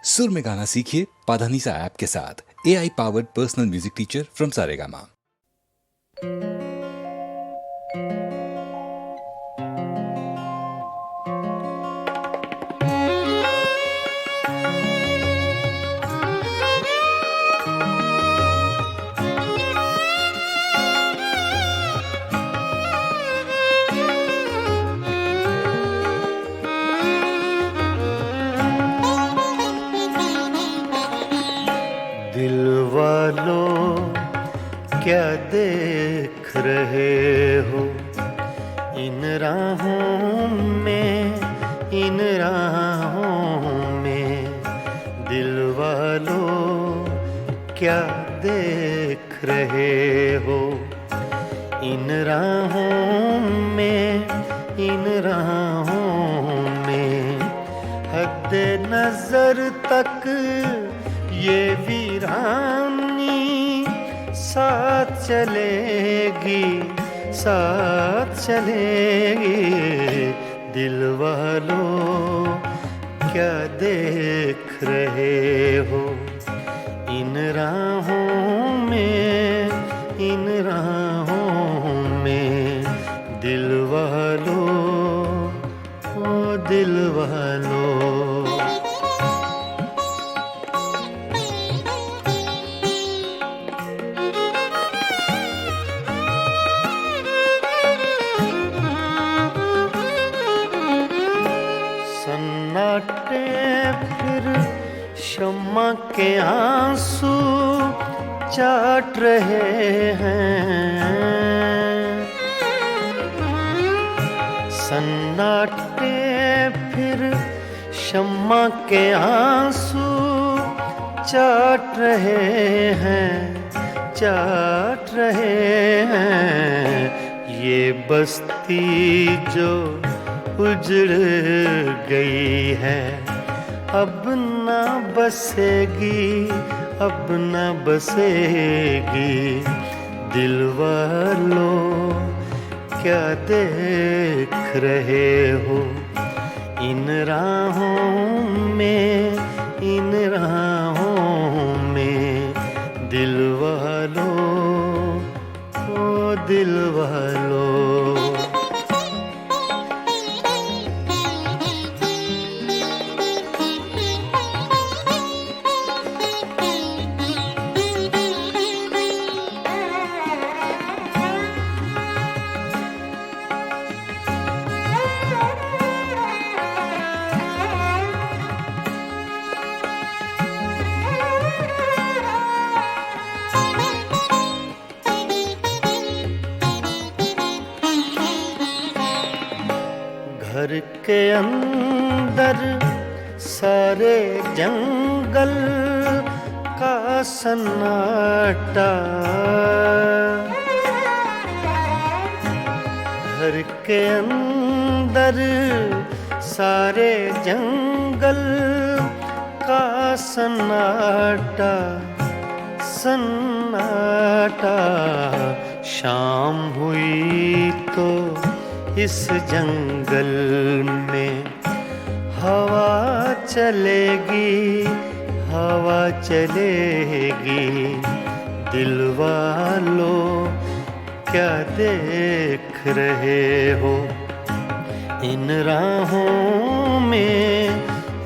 सुर में गाना सीखिए पाधानीसा ऐप के साथ। AI powered personal music teacher from Saregama. दिल वालों क्या देख रहे हो इन राहों में, इन राहों में। दिल वालों क्या देख रहे हो इन राहों में, इन राहों में। हद नजर तक ये वीरानी साथ चलेगी, साथ चलेगी। दिल वालों क्या देख रहे हो इन राहों में, इन राहों में। दिल वालों, ओ दिल वालों। सन्नाटे फिर शम्मा के आंसू चाट रहे हैं। सन्नाटे फिर शम्मा के आंसू चाट रहे हैं, चाट रहे हैं। ये बस्ती जो उजड़ गई है अब न बसेगी, अब न बसेगी। दिल वालों क्या देख रहे हो इन राहों में, इन राहों में। दिल वालों, ओ दिल वालों। घर के अंदर सारे जंगल का सन्नाटा। घर के अंदर सारे जंगल का सन्नाटा, सन्नाटा। शाम हुई तो इस जंगल में हवा चलेगी, हवा चलेगी। दिल वालों क्या देख रहे हो इन राहों में,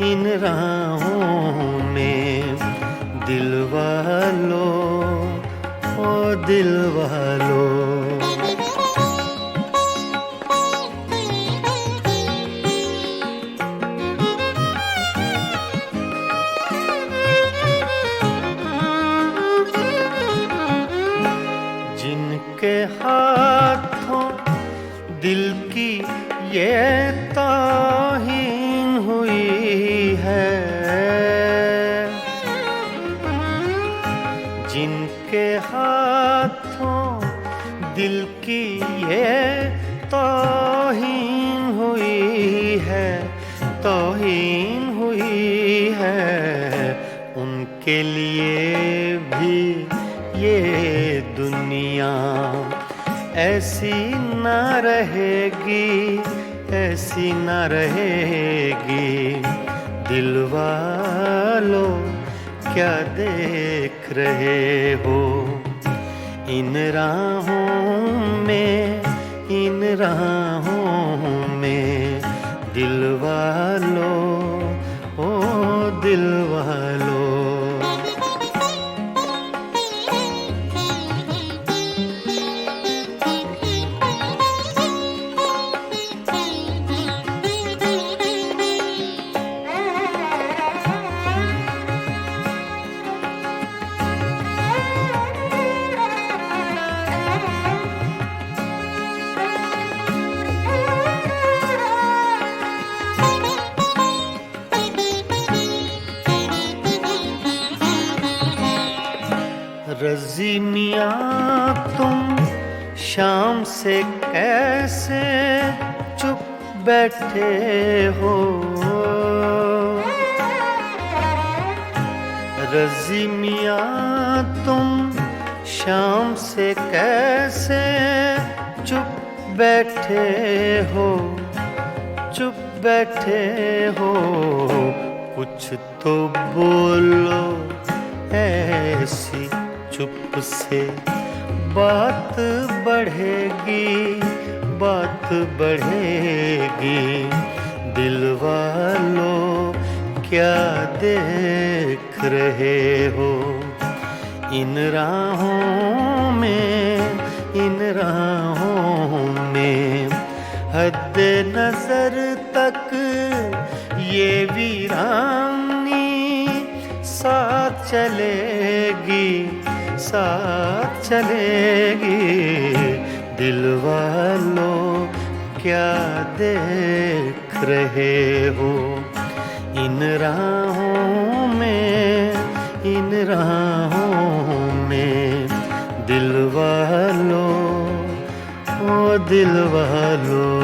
इन राहों में। दिल वालों, ओ दिल वालों। जिनके हाथों दिल की ये तौहीन हुई है, जिनके हाथों दिल की ये तौहीन हुई है, तौहीन हुई है। उनके लिए भी ये दुनिया ऐसी न रहेगी, ऐसी न रहेगी। दिल वालों वालों क्या देख रहे हो? इन राहों में दिल वालों, ओ दिल वालों। रज़ी मियाँ तुम शाम से कैसे चुप बैठे हो? रज़ी मियाँ तुम शाम से कैसे चुप बैठे हो? चुप बैठे हो, कुछ तो बोलो ऐसी चुप से बात बढ़ेगी, बात बढ़ेगी। दिल वालों क्या देख रहे हो? इन राहों में हद नजर तक ये वीरानी साथ चलेगी, साथ चलेगी। दिल वालों क्या देख रहे हो? इन राहों में दिल वालों, ओ दिल वालों।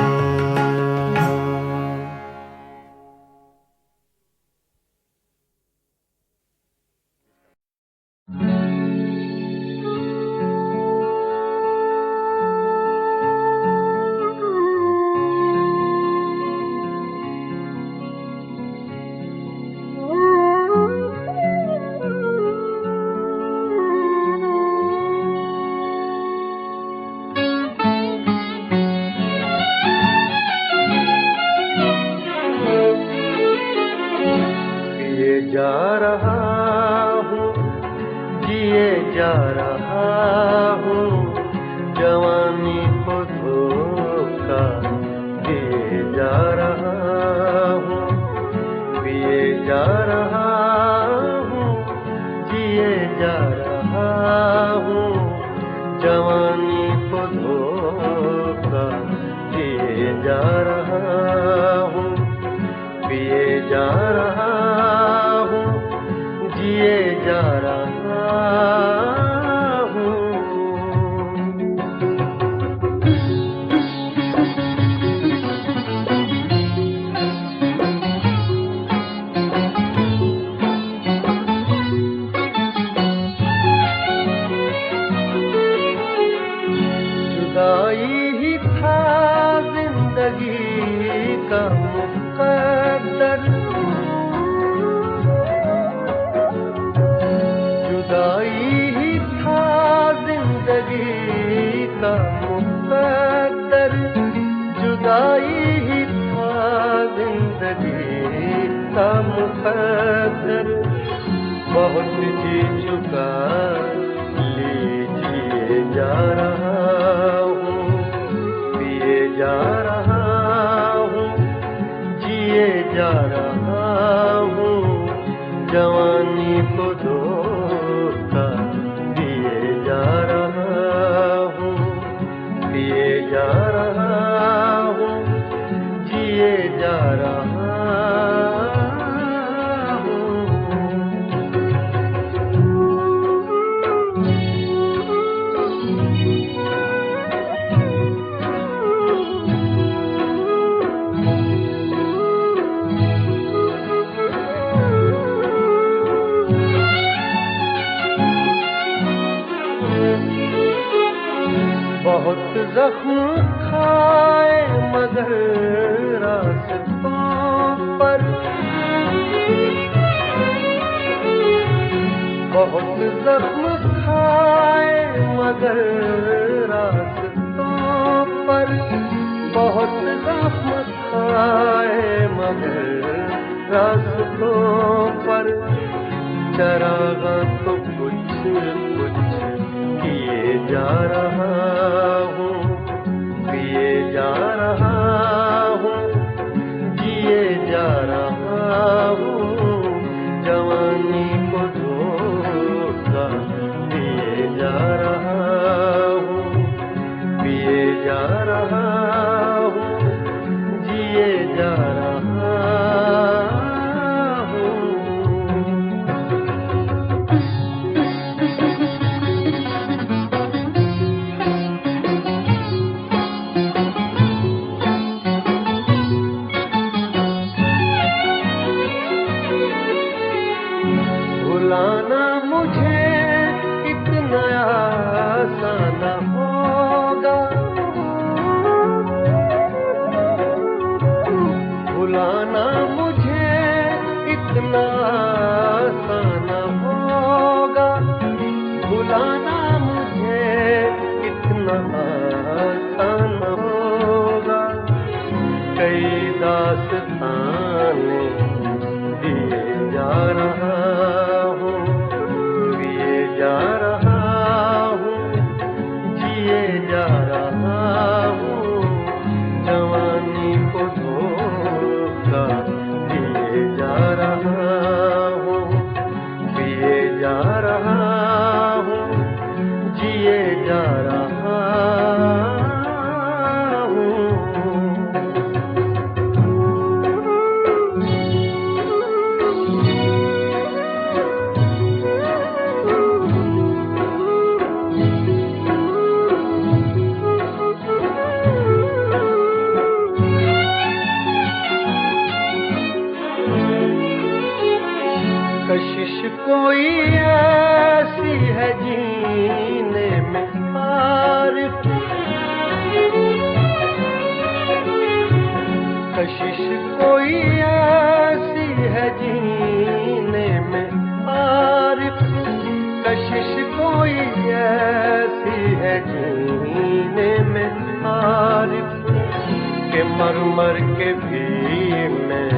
बहुत जख्म खाए मगर रास्तों पर, बहुत जख्म खाए मगर रास्तों पर, चरागा तो कुछ कुछ किए जा रहा हूँ, पिए जा रहा हूँ, जिए जा रहा हूँ, जवानी को धोखा दिए जा रहा हूँ, पिए जा रहा हूँ, जिए जा रहा हूँ। भुलाना मुझे इतना आसान होगा, भुलाना मुझे इतना आसान होगा, भुलाना मुझे इतना आसान होगा। कई दास्ताने दिए जा रहा हूँ, पिए जा रहा हूँ, जिए जा रहा हूँ, जवानी को धोखा दिए जा रहा हूँ, पिए जा रहा हूँ, जिए जा रहा हूँ। कशिश कोई ऐसी है जीने में आरिफ, कशिश कोई ऐसी है जीने में आरिफ, कशिश कोई ऐसी है जीने में आरिफ, के मर मर के भी मैं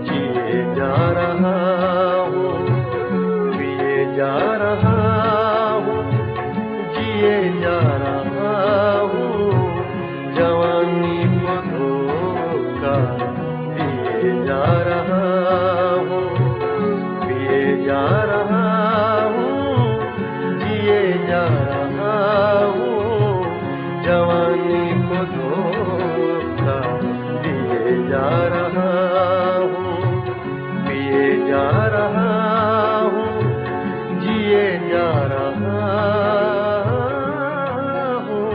जिए जा रहा हूँ, पिए जा रहा हूँ, जिए जा रहा हूँ, जवानी को धोखा दिए जा रहा हूँ, पिए जा रहा हूँ, जिए जा रहा हूँ, जवानी को धोखा दिए जा रहा हूँ, पिए जा रहा हूँ, जिए जा रहा हूँ।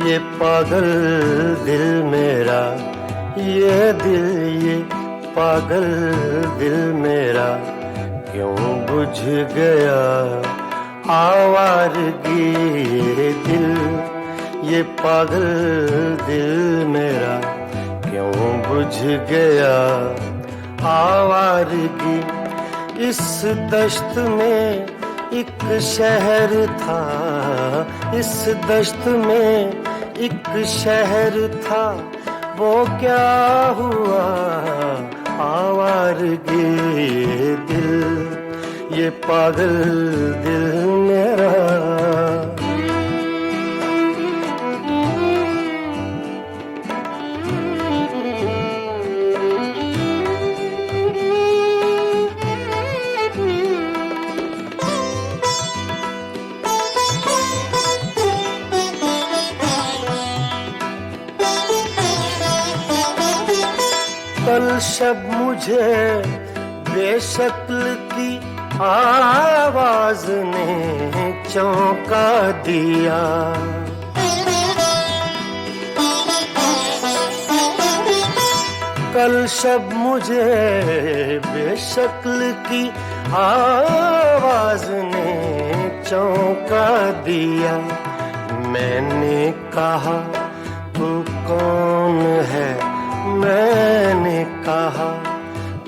ये पागल दिल मेरा, ये दिल ये पागल दिल मेरा, क्यों बुझ गया आवारगी। ये दिल ये पागल दिल मेरा, क्यों बुझ गया आवारगी। इस दश्त में एक शहर था, इस दश्त में एक शहर था, वो क्या हुआ आवारगी। ये दिल ये पागल दिल मेरा। शब मुझे बेशक्ल की आवाज ने चौंका दिया। कल शब मुझे बेशक्ल की आवाज ने चौंका दिया। मैंने कहा तू कौन है, मैंने कहा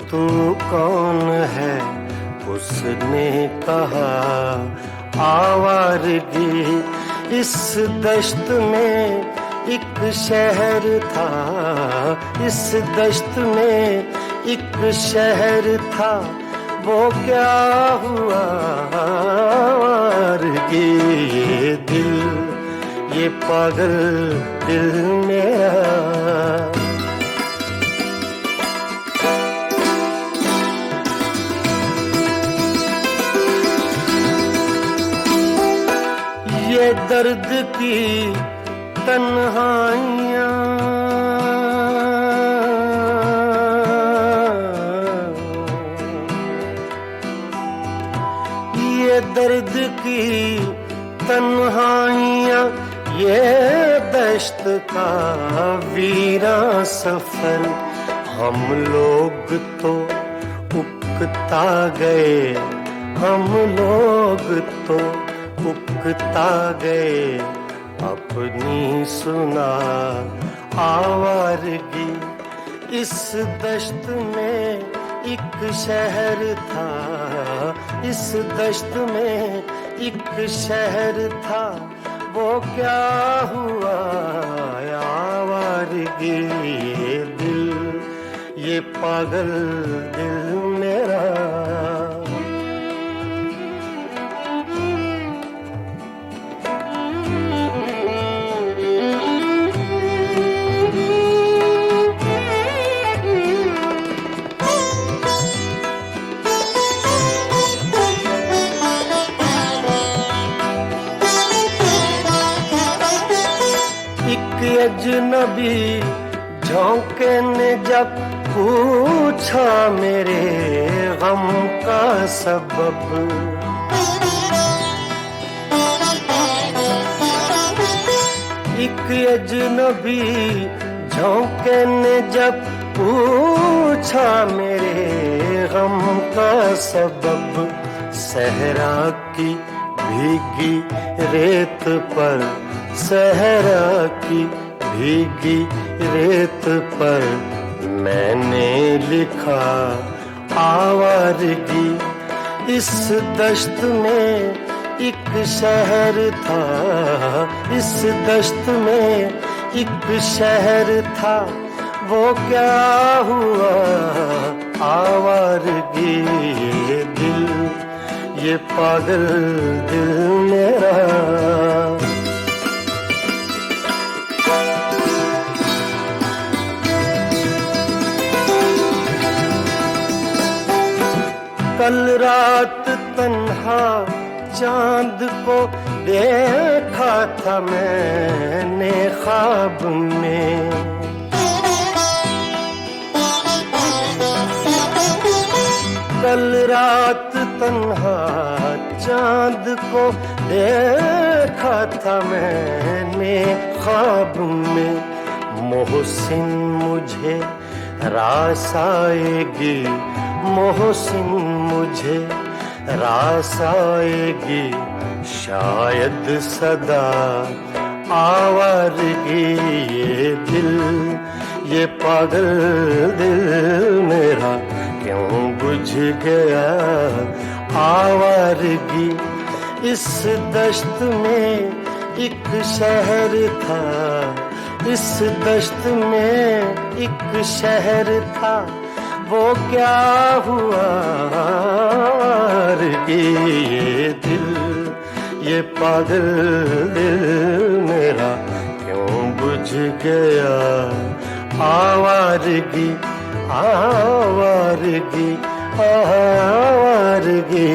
तू कौन है, उसने कहा आवारगी। इस दश्त में एक शहर था, इस दश्त में एक शहर था, वो क्या हुआ आवारगी। ये दिल, ये पागल दिल मेरा। ये दर्द की तन्हाइयाँ, ये दर्द की तन्हाइयाँ, ये दश्त का वीरा सफर। हम लोग तो उकता गए, हम लोग तो उकता गए, अपनी सुना आवारगी। इस दश्त में एक शहर था, इस दश्त में एक शहर था, वो क्या हुआ आवारगी। ये दिल, ये पागल दिल मेरा। अजनबी झोंके ने जब पूछा मेरे गम का सबब, एक अजनबी झोंके ने जब पूछा मेरे गम का सबब। सहरा की भीगी रेत पर, सहरा की भीगी रेत पर मैंने लिखा आवारगी। इस दश्त में एक शहर था, इस दश्त में एक शहर था, वो क्या हुआ आवारगी। ये दिल, ये पागल दिल मेरा। कल रात तन्हा चांद को देखा था मैंने ख्वाब में। कल रात तन्हा चांद को देखा था मैंने ख्वाब में। मोहसिन मुझे रास आएगी, मोहसिन मुझे रास आएगी, शायद सदा आवारगी। ये दिल, ये पागल दिल मेरा क्यों बुझ गया आवारगी। इस दश्त में एक शहर था, इस दश्त में एक शहर था, वो क्या हुआ आवारगी। ये दिल, ये पागल दिल मेरा क्यों बुझ गया आवारगी, आवारगी, आवारगी।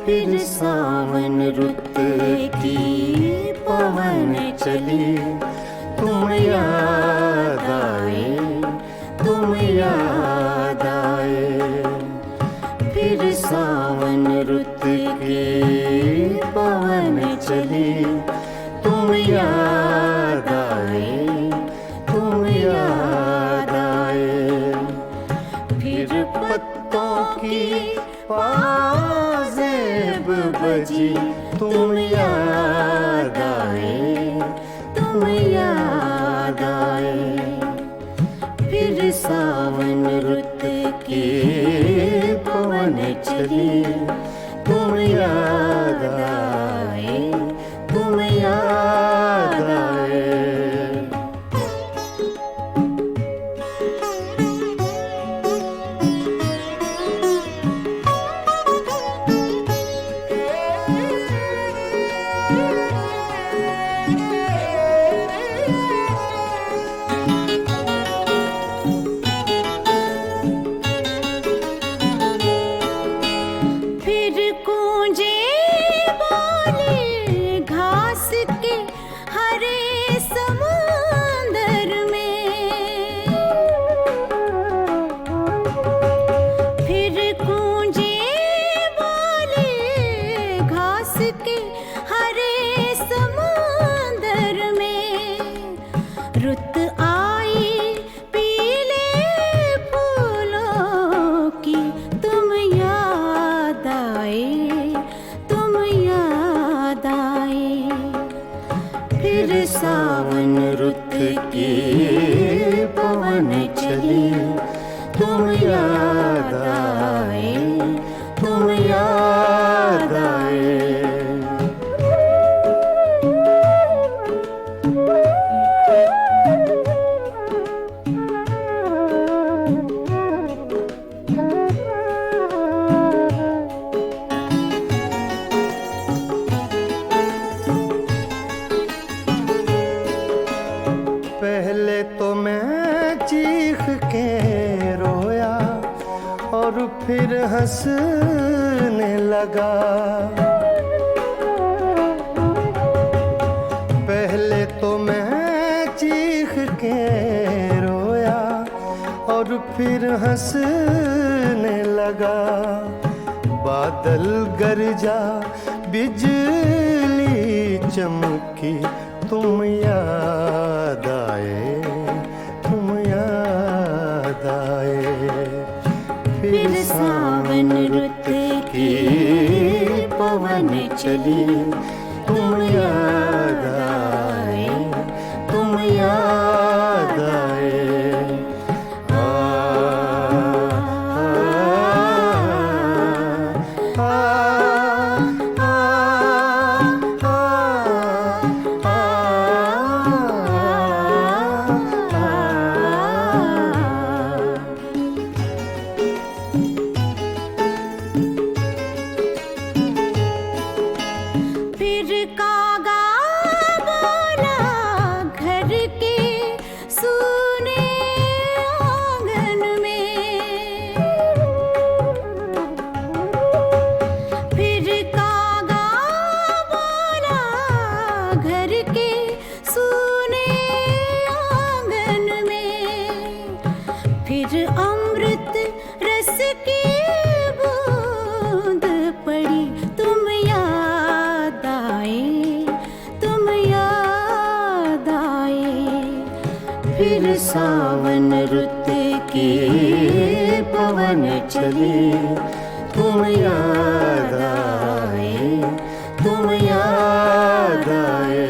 फिर सावन रुत की पवन चली, तुम याद आए, तुम याद आए। फिर सावन रुत की पवन चली, तुम याद आए, तुम याद आए। फिर पत्तों की पाजेब बजी, तुम याद आए, तुम याद आए। फिर सावन रुत की पवन चली, तुम याद आए, तुम याद आए। फिर गूंजे बोले घास के हरे समुंदर में। फिर गूंजे बोले घास के हरे समुंदर में। रुत आई पीले फूलों की, तुम याद आए, तुम याद आए। फिर सावन रुत की पवन चली, तुम याद आए, तुम याद आए। पहले तो मैं चीख के रोया और फिर हंसने लगा। पहले तो मैं चीख के रोया और फिर हंसने लगा। बादल गरजा, बिजली चमकी, तुम याद आए, तुम याद आए। फिर सावन रुत की पवन चली, तुम याद आए, तुम याद आए। फिर कागा बोला घर के सूने आंगन में। फिर कागा बोला घर के सूने आंगन में। फिर अमृत रस की बूंद पड़ी, तुम याद आए, तुम याद आए। फिर सावन रुत की पवन चली, तुम याद आए, तुम याद आए।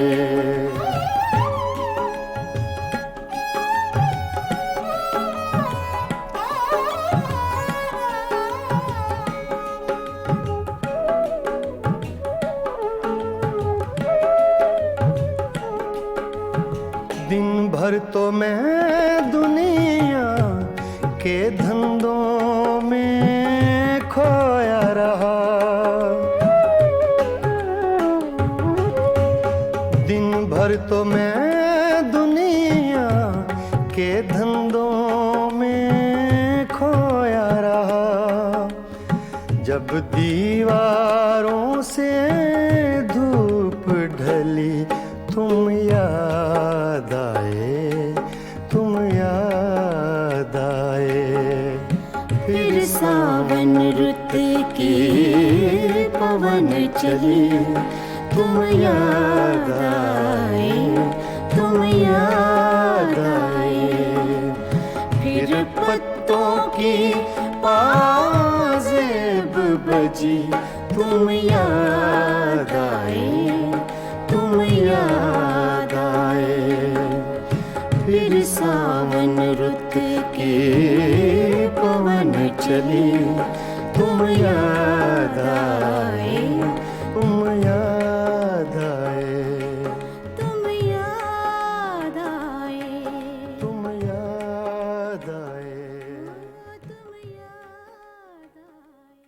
दिन भर तो मैं दुनिया के धंधों में खोया रहा। दिन भर तो मैं दुनिया के धंधों में खोया रहा। जब दीवारों से धूप ढली तुम याद आए, तुम याद आए। फिर सावन रुत की पवन चली तुम याद आए, तुम याद आए। फिर पत्तों की पाजेब बजी तुम याद आए, तुम याद आए। फिर सावन रुत की पवन चली तुम याद आए, तुम याद आए, तुम याद आए, तुम याद आए। तुम याद आए।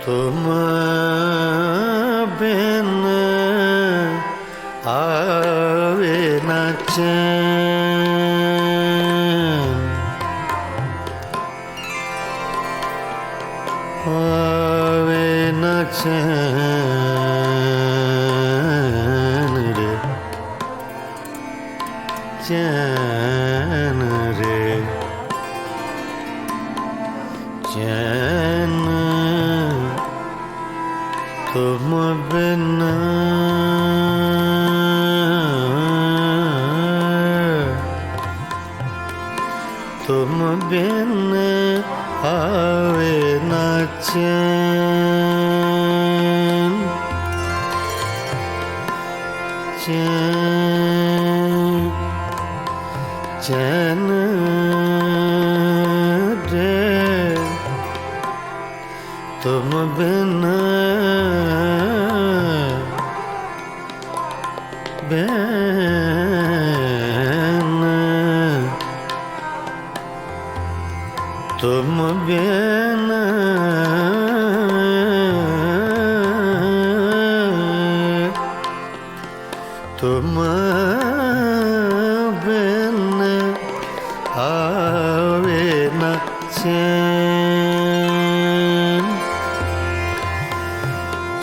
तुम बिन आवे न चैन, आवे न चैन रे, चैन रे, चैन तुम बिन तुम बिन आवे न चैन, चैन चैन रे तुम बिन तुम बिन तुम बिन आवे न चैन,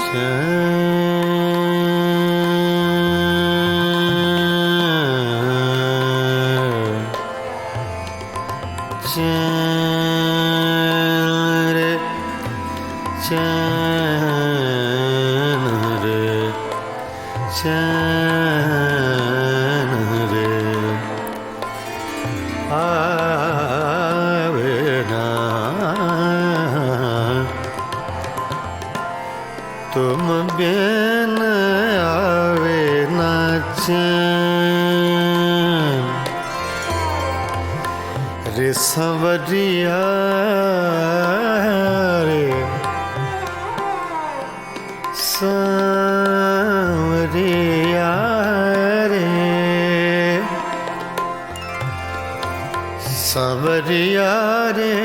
चैन रे, चैन रे, चैन रे आवे ना तुम बिन आवे न चैन। रे संवरिया रे सांवरिया रे, सांवरिया रे,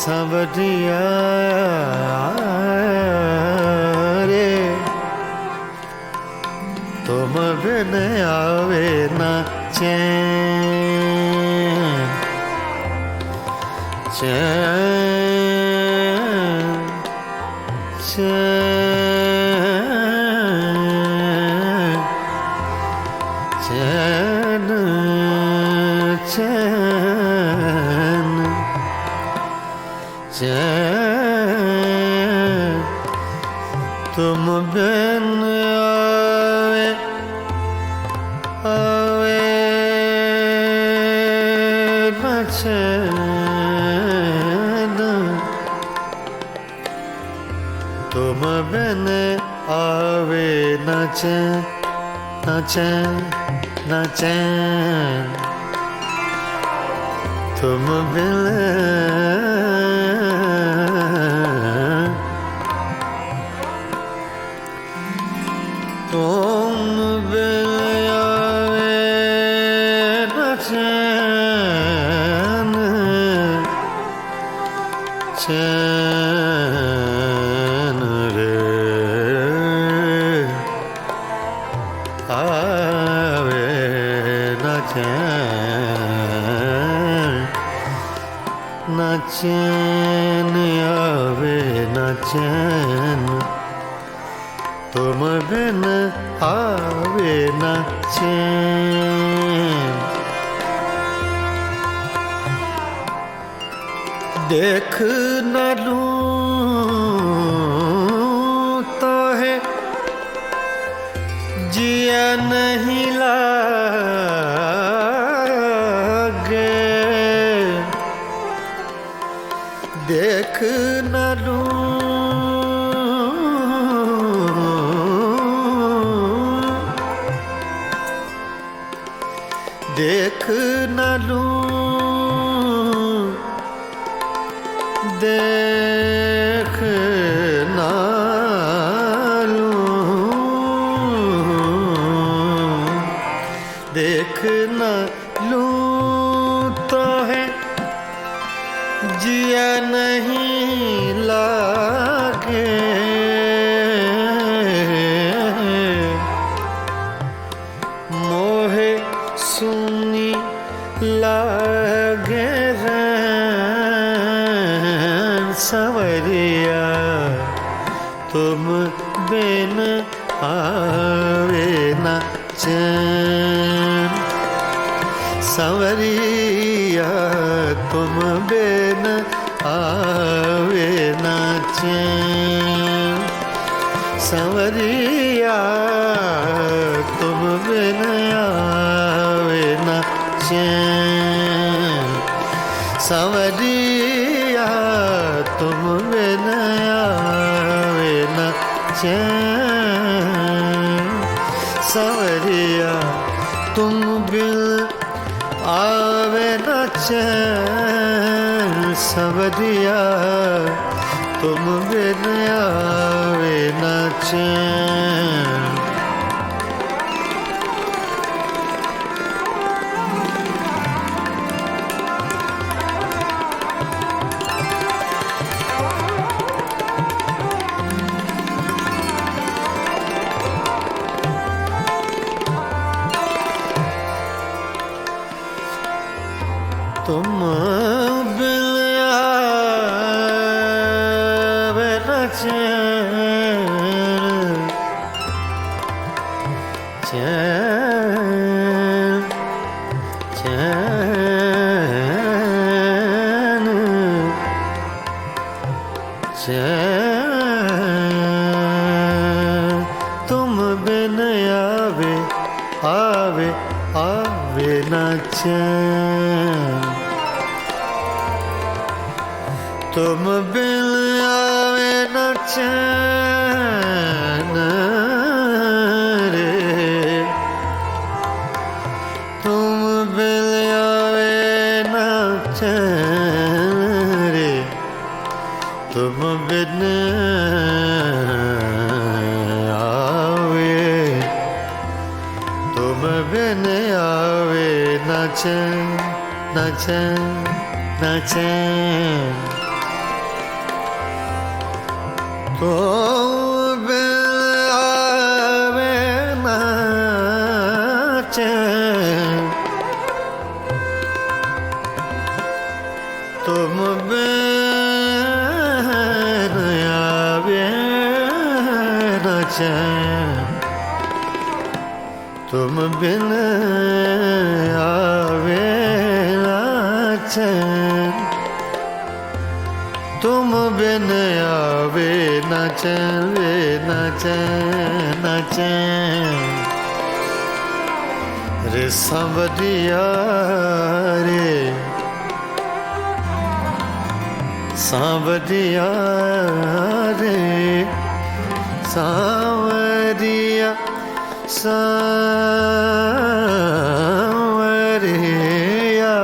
सांवरिया रे तुम बिन आवे न चैन, चैन चैन चैन चैन चैन तुम बिन आवे आवे न चैन तुम बिन आवे न चैन न चैन न चैन तुम बिन तुम बिन आवे न चैन चैन रे आवे न चैन न चैन आवे न चैन तुम बिन आवे न चैन देख न लूं तो है जिया नहीं लागे देख न लूं देख न लूं देख न लूं देख न लूं तो है जिया नहीं लागे मोहे सुनी लागे सवरिया तुम बिन आवे न चैन सवरिया तुम बिन आवे न चैन सवरिया तुम बिन आवे न चैन सवरिया तुम बिन आवे न चैन सवरिया तुम बिन आवे न चैन सवरिया तुम बिन आवे न चैन तुम बिन आवे न चैन चैन चैन चैन तुम बिन आवे आवे आवे न चैन तुम बिन आवे न चैन रे तुम बिन आवे न चैन रे तुम बिन आवे तुम बिन आवे न चैन न चैन न चैन तुम बिन आवे न चैन तुम बिन चैन तुम बिन आवे ना चैन तुम बिन आवे ना चैन वे ना चैन ना चैन रे सांवरिया रे सांवरिया रे सांवरिया सांवरिया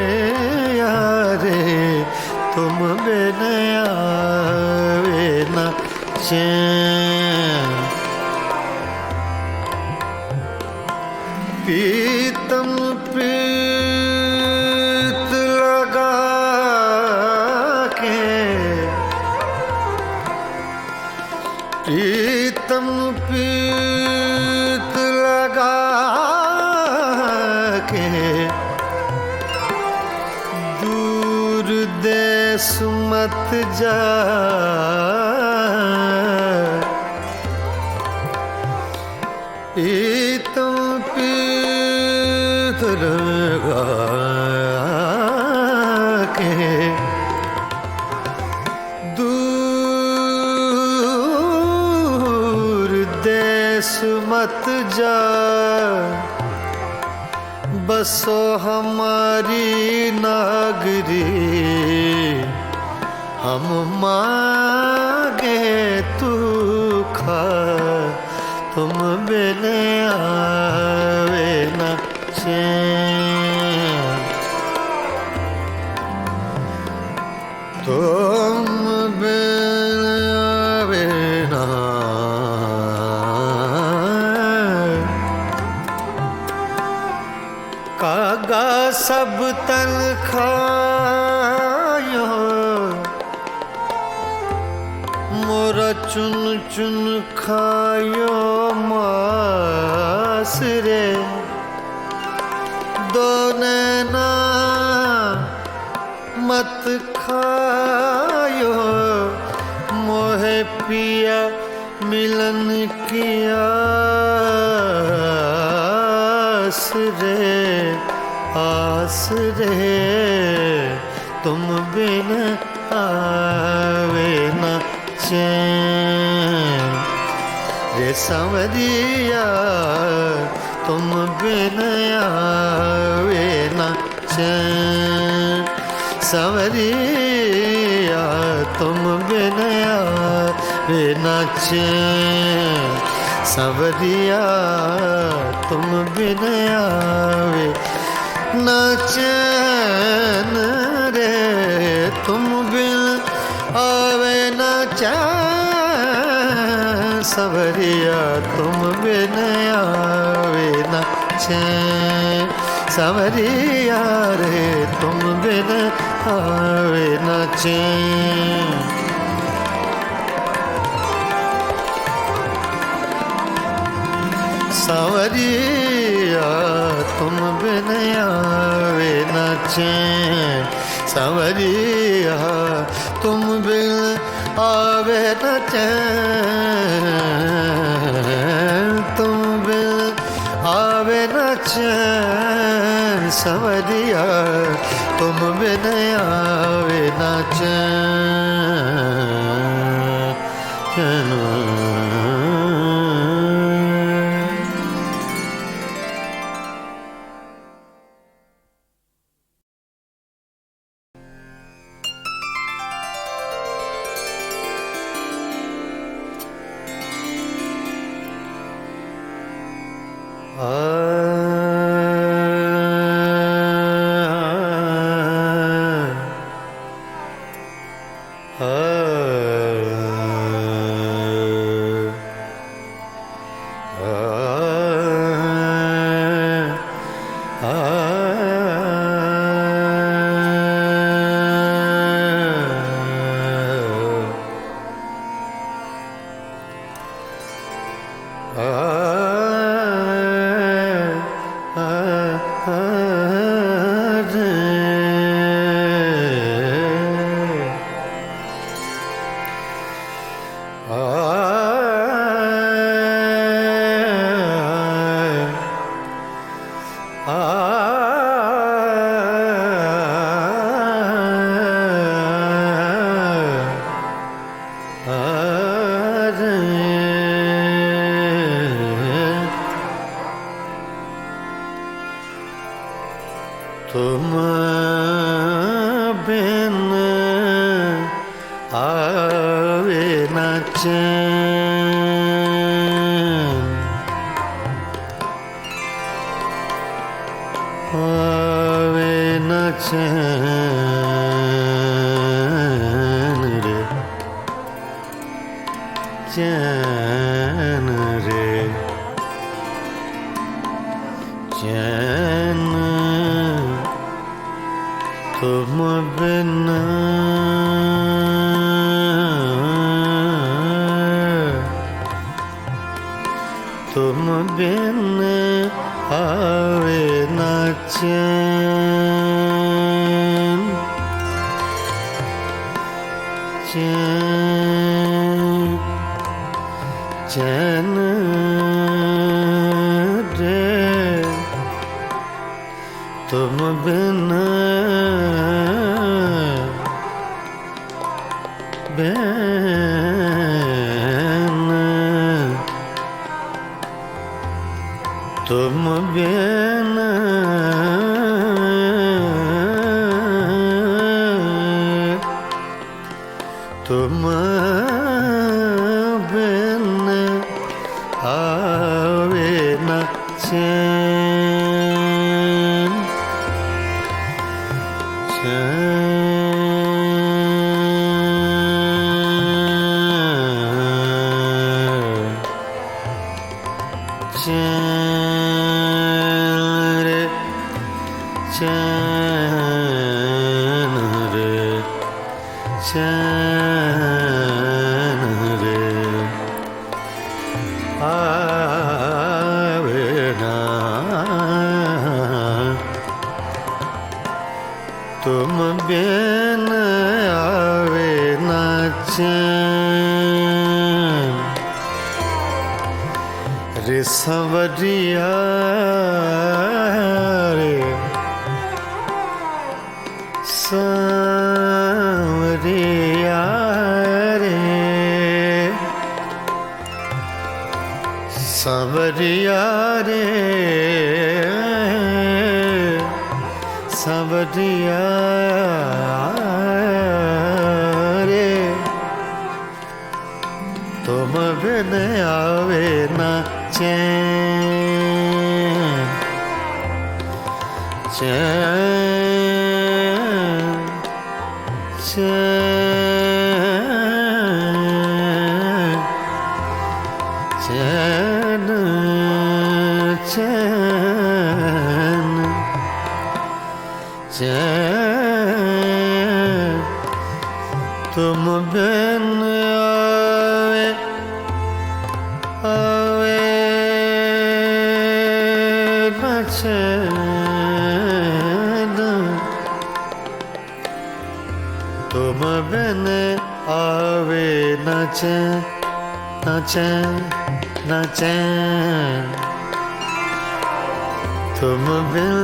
सांवरिया रे तुम बिन आवे ना चैन पीतम प्रीत लगा के प्रीतम प्रीत लगा के दूर देश मत जा प्रीतम प्रीत लगा के दूर देश मत जा बसो हमारी नागरी हम मांगे तू खा तुम बिन आवे ना चैन तुम बिन आवे ना कागा सब तन खायो मोरा चुन चुन खायो मास रे दो नैना मत खायो मोहे पिया मिलन की आस रे आस रे तुम बिन आवे ना चैन रे सांवरिया तुम बिन आवे ना चैन सांवरिया तुम बिन आवे ना चैन सांवरिया तुम बिन आवे ना चैन रे तुम बिन आवे ना चैन सांवरिया तुम बिन आवे ना चैन सांवरिया रे तुम बिन आवे ना चैन सांवरिया तुम बिन आवे ना चैन सांवरिया तुम बिन आवे ना चैन तुम बिन आवे ना चैन सांवरिया तुम बिन आवे ना चैन तुम बिन आवे न चैन, आवे न चैन रे, चैन रे, चैन तुम बिन तुम बिन आवे न चैन, चैन चैन रे, तुम बिन तुम बिन तुम बिन आवे न चैन, चैन रे, चैन रे, चैन रे, आवे ना तुम बिन आवे न चैन रे, संवरिया रे, संवरिया रे, संवरिया रे, संवरिया रे, तुम बिन आवे न चैन, चैन चैन चैन चैन चैन तुम बिन आवे आवे न चैन, तुम बिन आवे न चैन, न चैन, न चैन, तुम बिन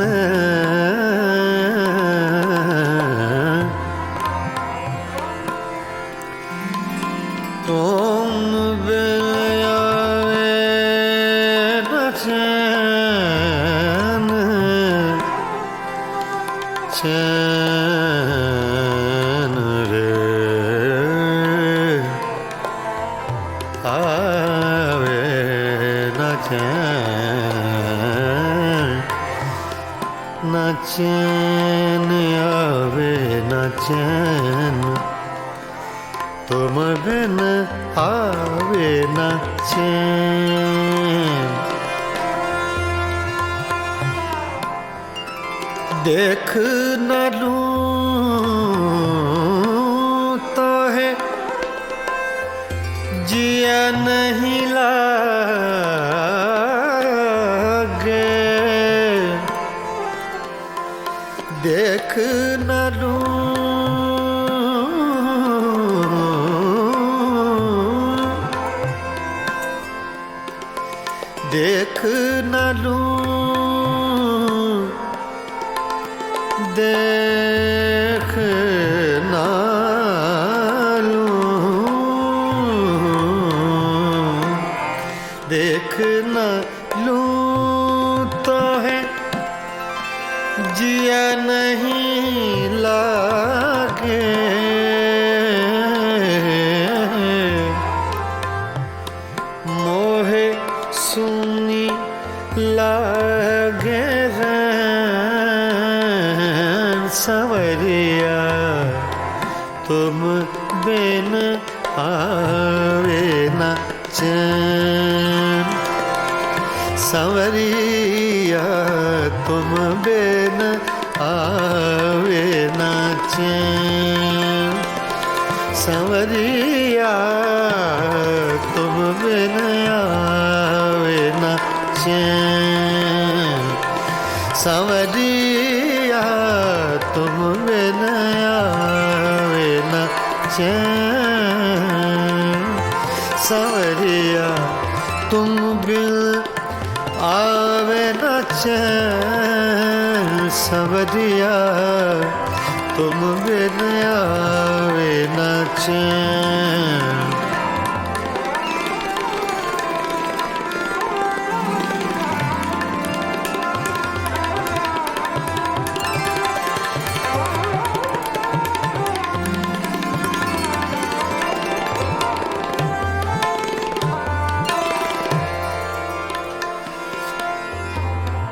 तुम बिन आवे न चैन, चैन रे, आवे न चैन, न चैन आवे न चैन, तुम बिन आवे न चैन, देख न लूं तो है जिया नहीं लागे, देख न लूं देख न लूं देख ना लूं, देख ना लूं तो है जिया नहीं लागे, मोहे सुनी लागे सवरिया, तुम बिन आवे न चैन, सवरिया तुम बिन आवे न चैन, सवरिया तुम बिन आवे न चैन, सवरिया तुम बिन आवे न चैन, सवरिया तुम बिन आवे न चैन, सवरिया तुम बिन आवे न चैन।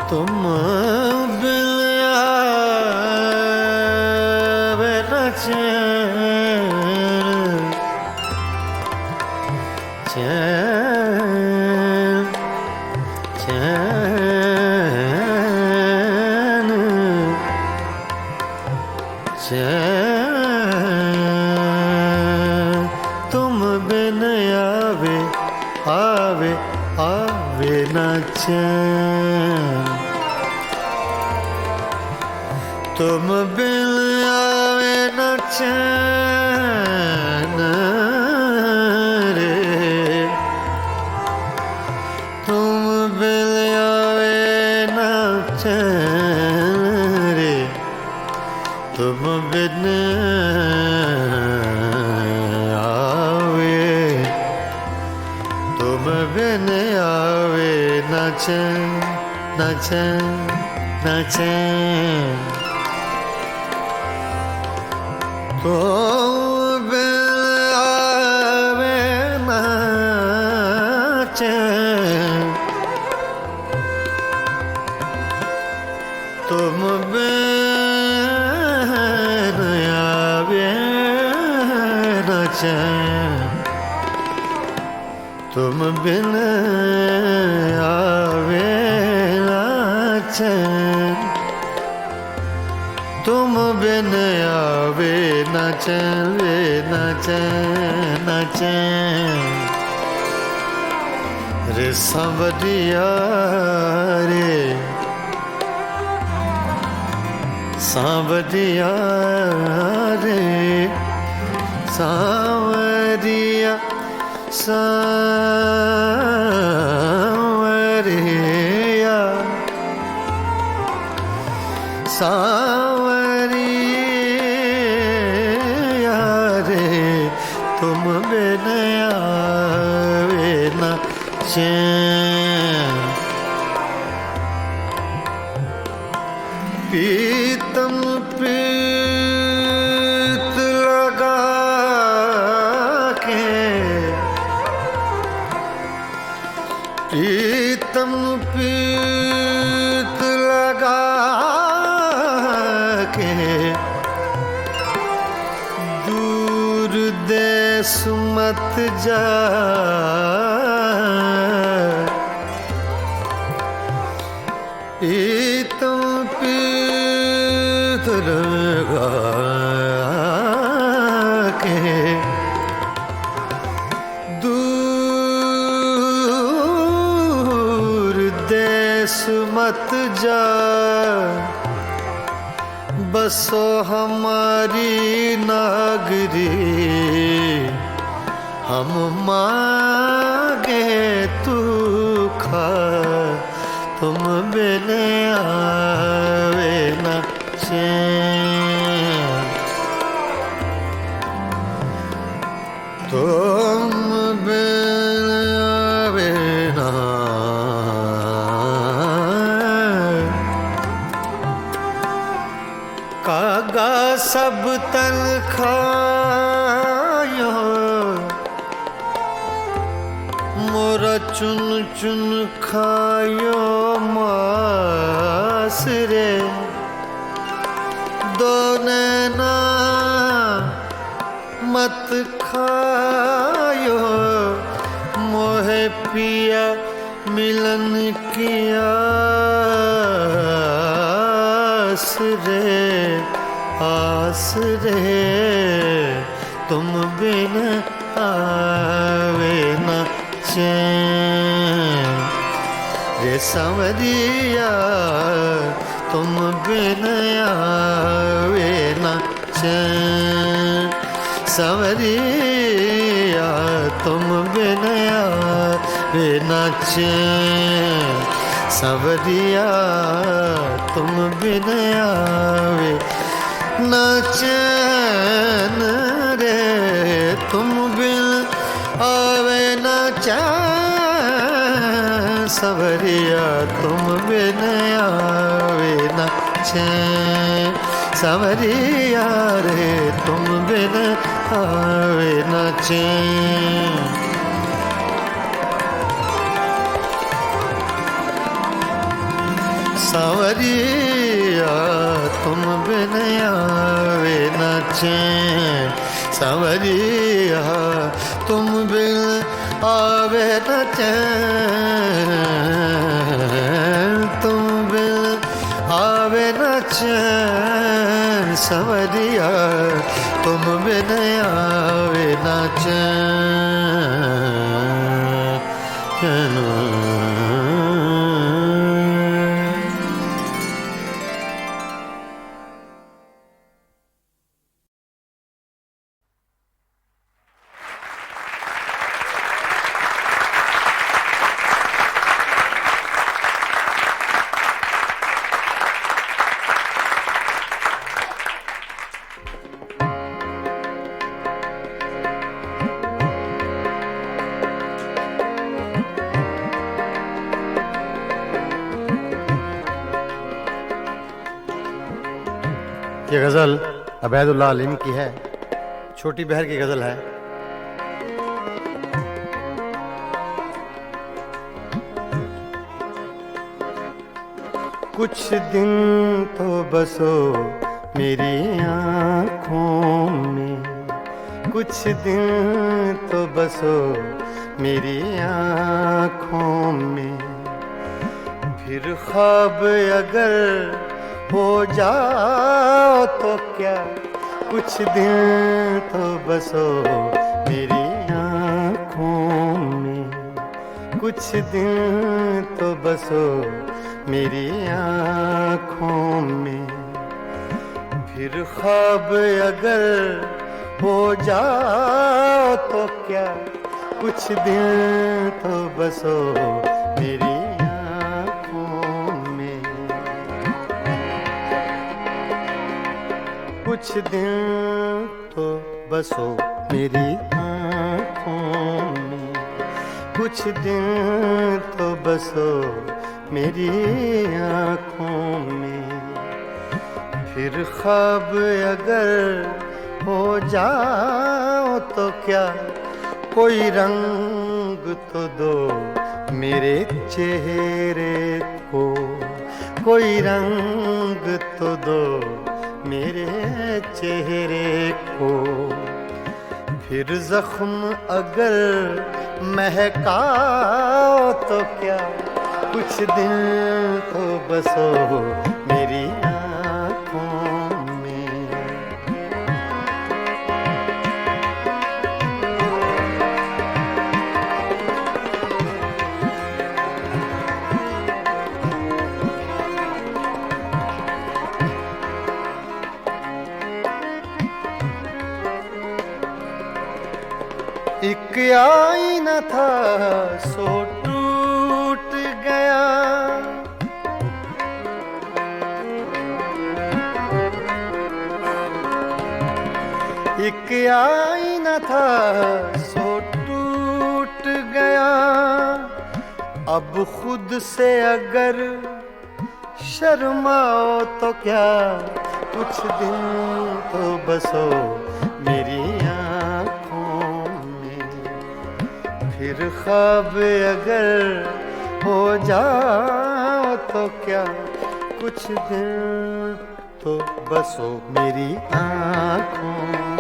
तुम बिन आवे न चैन, चैन, चैन, चैन, तुम बिन आवे आवे आवे न चैन, तुम बिन आवे न चैन रे, तुम बिन आवे न चैन रे, तुम बिन आवे, तुम बिन आवे न चैन, न चैन, न चैन, तुम बिन आवे न चैन, तुम बिन आवे न चैन, तुम बिन आवे न चैन, तुम बिन आवे न चैन, वे न चैन, न चैन रे सांवरिया रे, सांवरिया रे, सांवरिया, सांवरिया, सांवरिया रे, तुम बिन आवे न चैन, पीतम पीत लगा के, प्रीतम पीत लगा के, दूर देश मत जा, प्रीतम पीत लगा के, दूर देश मत जा, बसो हमारी नागरी, हम मांगे तू खा, तुम बिन आवे न चैन, कागा सब तन खायो मोरा चुन चुन खायो मास रे दो नैना मत खायो मोहे पिया मिलन की आस रे तुम बिन आवे न चैन रे सांवरिया तुम बिन आवे न चैन सांवरिया तुम बिन आवे न चैन सांवरिया तुम बिन आवे न चैन रे तुम बिन आवे न चैन सांवरिया तुम बिन आवे न चैन सांवरिया रे तुम बिन आवे न चैन सांवरिया तुम बिन आवे न चैन सांवरिया तुम बिन आवे न चैन तुम बिन आवे न चैन सांवरिया तुम बिन आवे न चैन ये गज़ल अबैदुल्लाह अलीम की है, छोटी बहर की गज़ल है। कुछ दिन तो बसो मेरी आँखों में, कुछ दिन तो बसो मेरी आँखों में, फिर ख्वाब अगर हो जाओ तो क्या, कुछ दिन तो बसो मेरी आँखों में, कुछ दिन तो बसो मेरी आँखों में, फिर ख्वाब अगर हो जाओ तो क्या, कुछ दिन तो बसो मेरी कुछ दिन तो बसो मेरी आँखों में, कुछ दिन तो बसो मेरी आँखों में, फिर ख्वाब अगर हो जाओ तो क्या, कोई रंग तो दो मेरे चेहरे को, कोई रंग तो दो मेरे चेहरे को, फिर जख्म अगर महकाओ तो क्या, कुछ दिन तो बसो मेरी आँखों में। एक आईना था सो टूट गया, एक आईना था सो टूट गया, अब खुद से अगर शर्माओ तो क्या, कुछ दिन तो बसो मेरी आँखों में, फिर ख्वाब अगर हो जाओ तो क्या, कुछ दिन तो बसो मेरी आँखों में।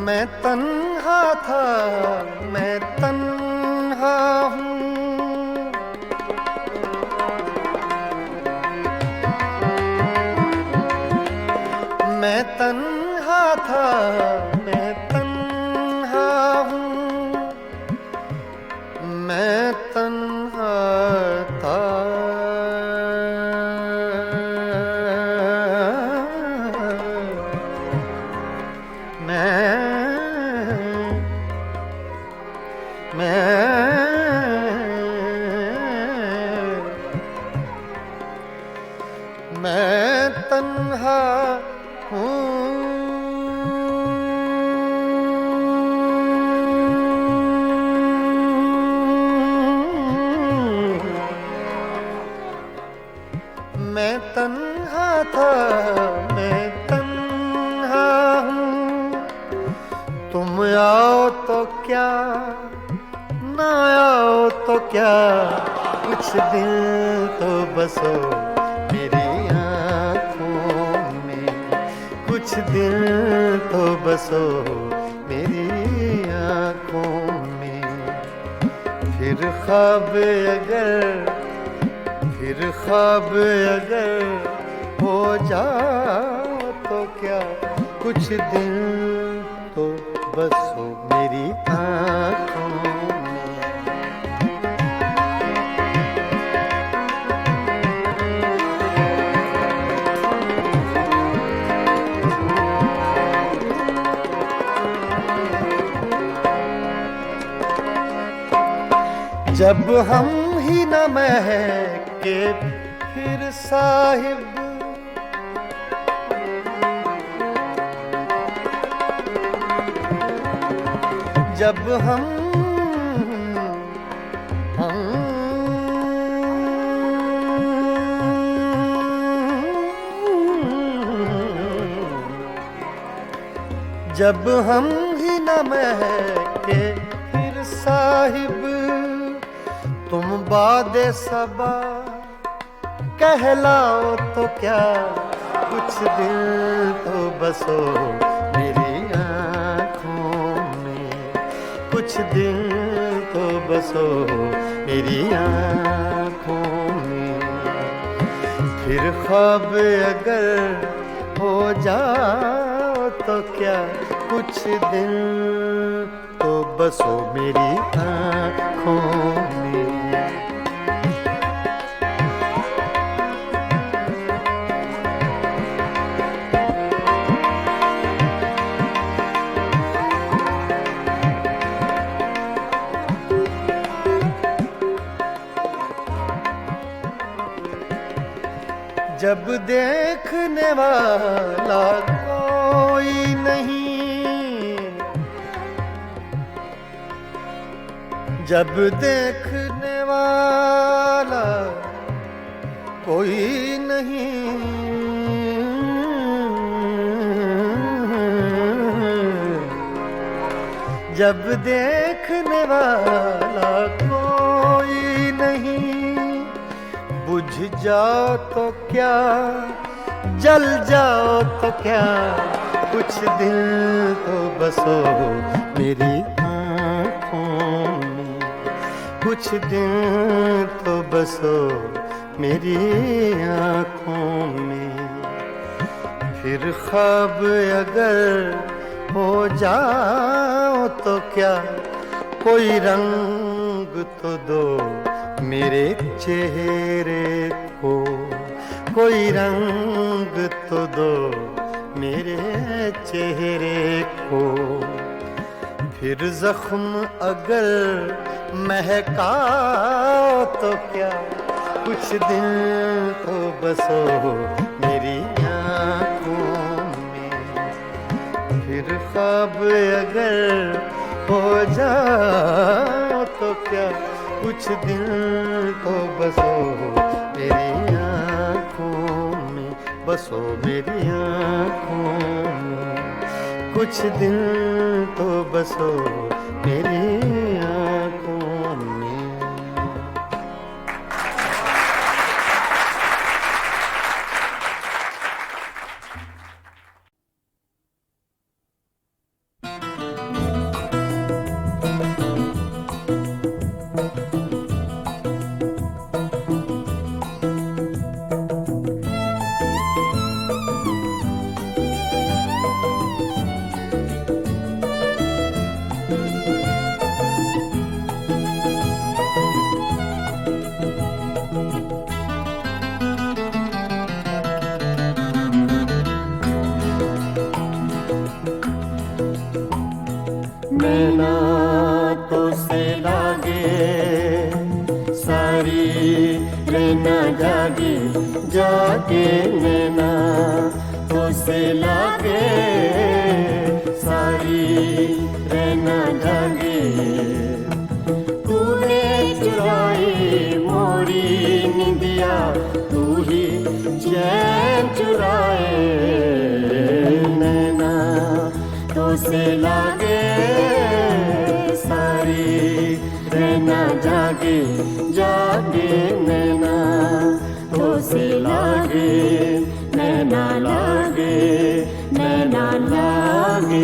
मैं तन्हा था, मैं तन्हा हूँ, मैं तन्हा था, मैं तन्हा हूँ, मैं तन्हा था, मैं तन्हा हूँ। मैं तन्हा था, मैं तन्हा हूँ, तुम आओ तो क्या, ना आओ तो क्या, कुछ दिन तो बसो मेरी आँखों में, कुछ दिन तो बसो मेरी आँखों में, फिर ख्वाब अगर हो जाओ तो क्या, कुछ दिन तो बसो मेरी आँखों में। जब हम ही न महके फिर साहिब, जब जब हम ही न महके फिर साहिब, तुम बादे सबा कहलाओ तो क्या, कुछ दिन तो बसो मेरी आँखों में, कुछ दिन तो बसो मेरी आँखों में, फिर ख्वाब अगर हो जाओ तो क्या, कुछ दिन तो बसो मेरी आँखों में। जब देखने वाला कोई नहीं, जब देखने वाला कोई नहीं, जब देखने वाला कोई नहीं, बुझ जाओ तो क्या, जल जाओ तो क्या, कुछ दिन तो बसो मेरी आँखों में, कुछ दिन तो बसो मेरी आँखों में, फिर ख्वाब अगर हो जाओ तो क्या, कोई रंग तो दो मेरे चेहरे को, कोई रंग तो दो मेरे चेहरे को, फिर जख्म अगर महकाओ तो क्या, कुछ दिन तो बसो मेरी ख्वाब अगर हो जाओ तो क्या, कुछ दिन तो बसो मेरी आँखों में, बसो मेरी आँखों में, कुछ दिन तो बसो मेरी आँखों में। नैना तो से लागे सारी रहना जागे जागे, नैना तो से लागे सारी रहना जागे। तूने चुराई मोरी निंदिया, तू ही चैन चुराए, नैना तो से लागे सारी रहना जागे जागे, नैना तो से लागे नैना लागे नैना लागे।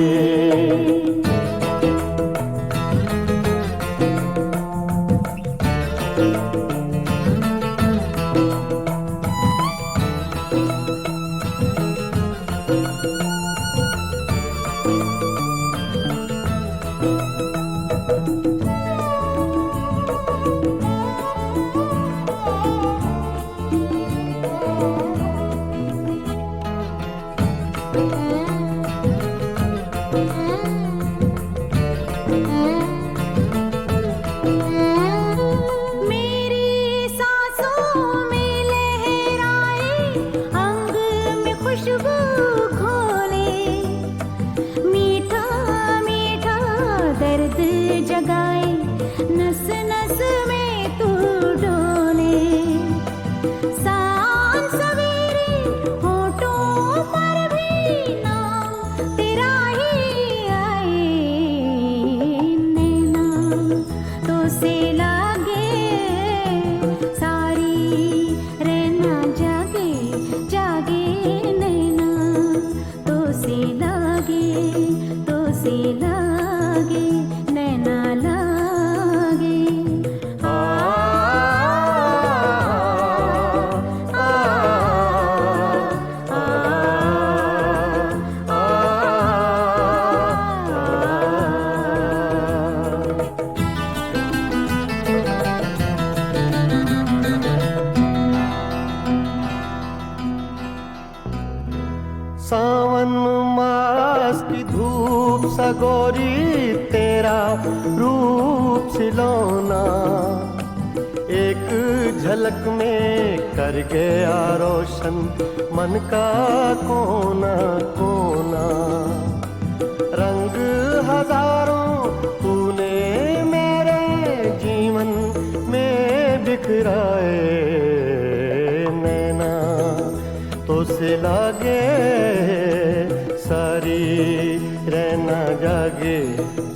सावन मास की धूप सगोरी तेरा रूप सिलौना, एक झलक में कर गया रोशन मन का कोना कोना। रंग हजारों तूने मेरे जीवन में बिखराए, नैना तो से लागे सारी रहना जागे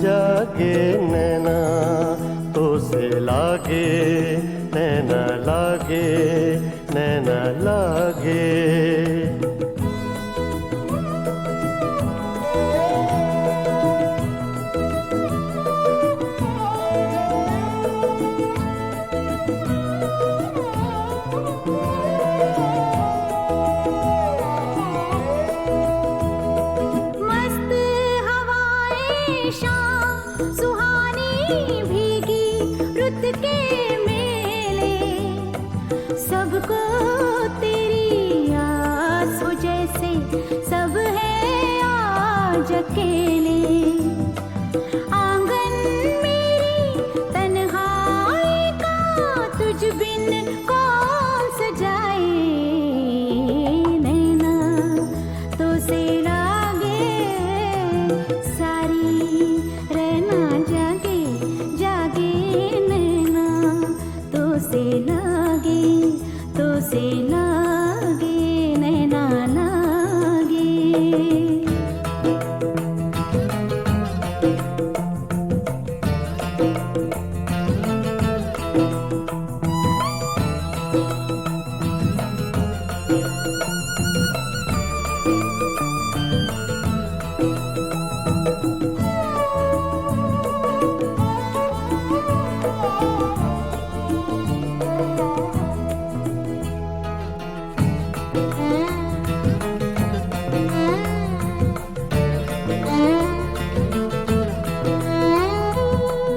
जागे, नैना तो से लागे नैना लागे नैना लागे। सुहानी भीगी रुत के मेले, सबको तेरी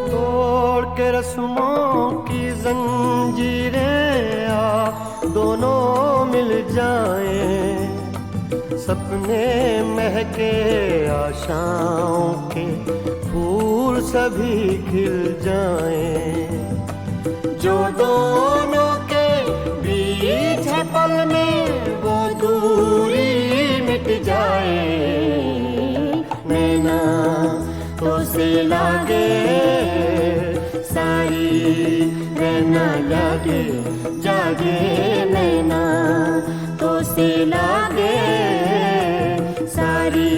तोड़ के रस्मों की जंजीरें दोनों मिल जाएं, सपने महके आशाओं के फूल सभी खिल जाएं। जो दोनों के बीच है पल में वो दूरी मिट जाए। नैना तो से लागे सारी रहना लागे जागे। नैना तो से लागे सारी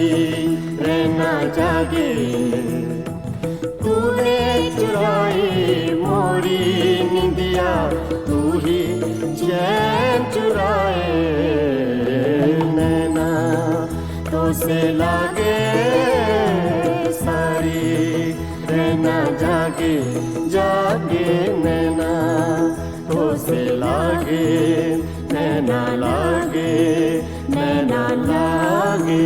रहना जागे। तूने चुराई मोरी निंदिया तू ही चैन चुराए। नैना तो से लागे सारी रहना जागे जागे। नैना तो से लागे नैना लागे नैना लागे।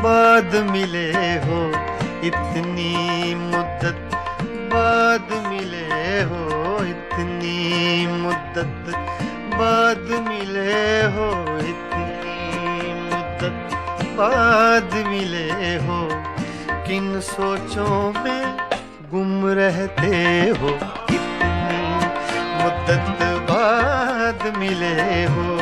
बाद मिले हो, इतनी मुद्दत बाद मिले हो, इतनी मुद्दत बाद मिले हो, इतनी मुद्दत बाद मिले हो। किन सोचों में गुम रहते हो, इतनी मुद्दत बाद मिले हो।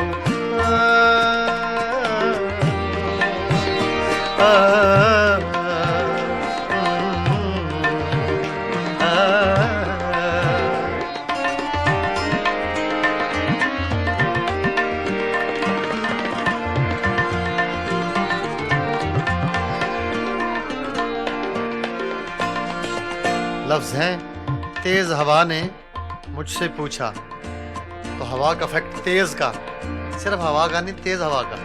लफ्ज हैं तेज हवा ने मुझसे पूछा, तो हवा का फैक्ट तेज का, सिर्फ हवा का नहीं, तेज हवा का।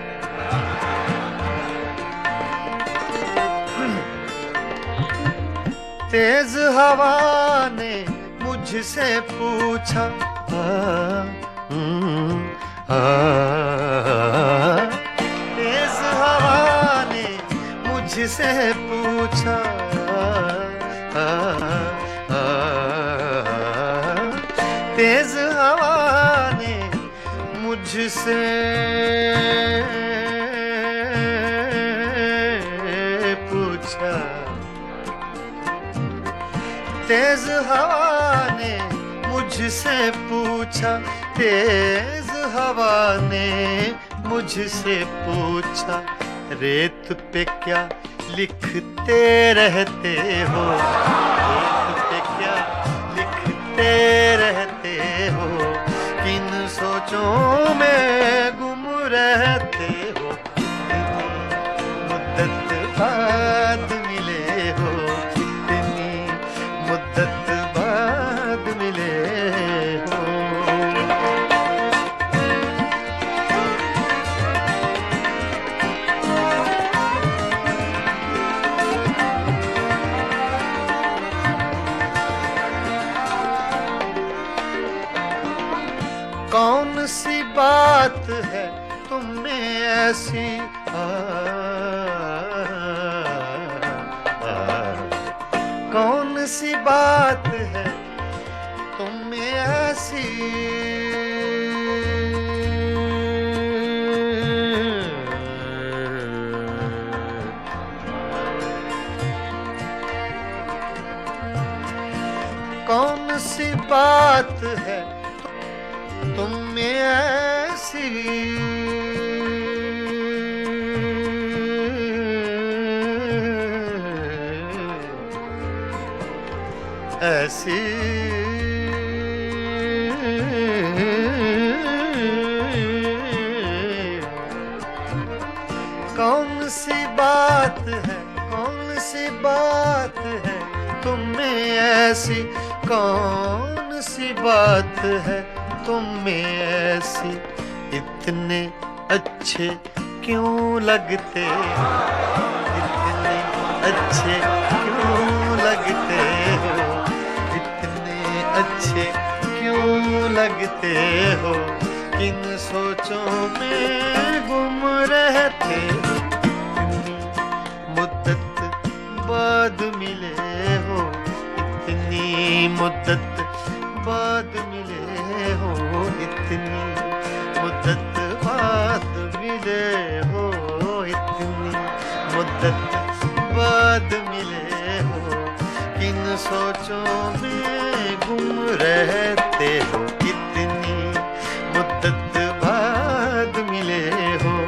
तेज हवा ने मुझसे पूछा, तेज हवा ने मुझसे पूछा, तेज हवा ने मुझसे पूछा, तेज हवा ने मुझसे पूछा, तेज हवा ने मुझसे पूछा, रेत पे क्या लिखते रहते हो, रेत पे क्या लिखते रहते हो, किन सोचों में गुम रहते हो, मुद्दत बाद मिले हो, इतनी मुद्दत बाद मिले हो। कौन सी बात है तुम में ऐसी कौन सी बात है तुम में ऐसी कौन सी बात है तुम में ऐसी ऐसी कौन सी बात है कौन सी बात है तुम में ऐसी कौन सी बात है तुम में ऐसी इतने अच्छे क्यों लगते इतने अच्छे क्यों लगते हो इतने अच्छे क्यों लगते हो किन सोचों में गुम रहते हो इतनी मुद्दत बाद मिले हो इतनी मुद्दत बाद मिले हो इतनी मुद्दत बाद मिले हो इतनी मुद्दत बाद मिले हो किन सोचों में गुम रहते हो इतनी मुद्दत बाद मिले हो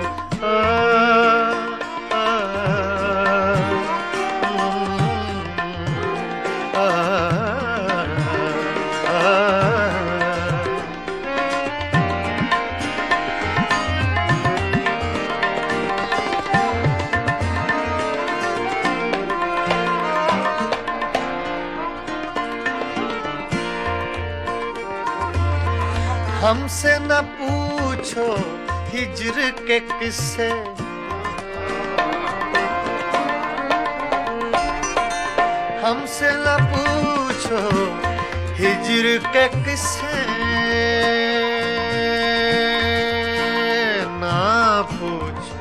हमसे न पूछो हिज्र के किस्से हमसे न पूछो हिज्र के किस्से ना पूछो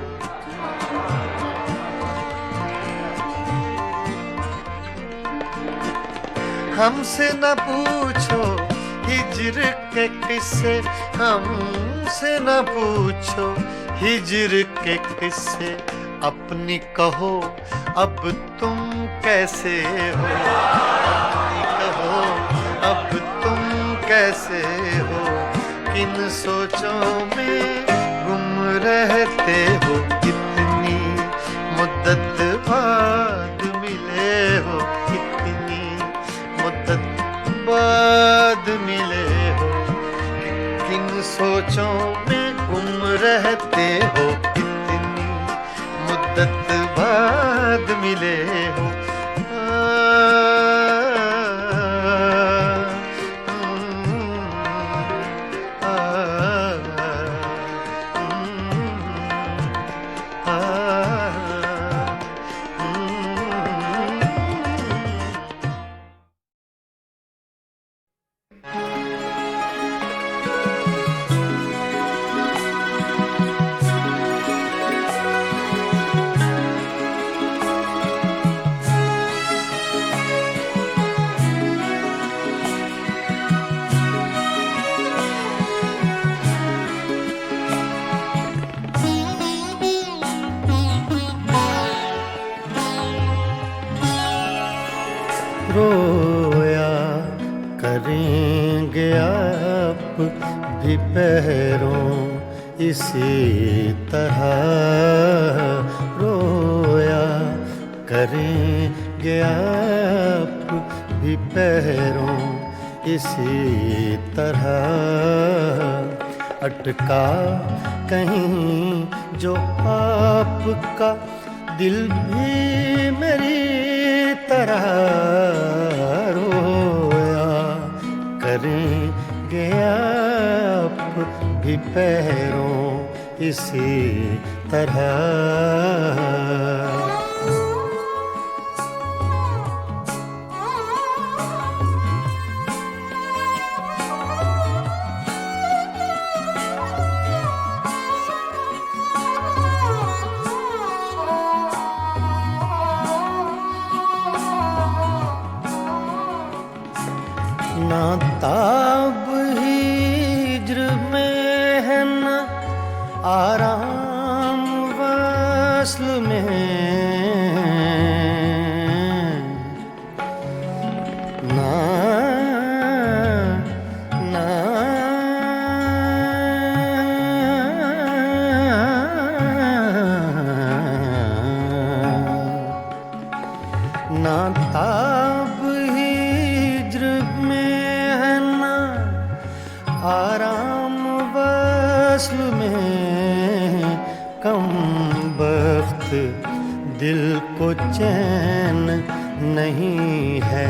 हमसे न पूछो हिज्र के किस्से हमसे न पूछो हिज्र के किस्से अपनी कहो अब तुम कैसे हो अपनी कहो अब तुम कैसे हो किन सोचों में गुम रहते हो इतनी मुद्दत बाद मिले हो इतनी मुद्दत बाद मिले हो किन सोचों में गुम रहते हो इतनी मुद्दत बाद मिले हो रोया करेंगे आप भी पैरों इसी तरह रोया करेंगे आप भी पैरों इसी तरह अटका कहीं जो आपका दिल भी मेरी तरह रोया करेंगे आप भी पैरों इसी तरह ना ताब हिज्र में है ना आराम वस्ल में, ना ना ना ताब हिज्र में है ना आराम वस्ल में, कम बख्त दिल को चैन नहीं है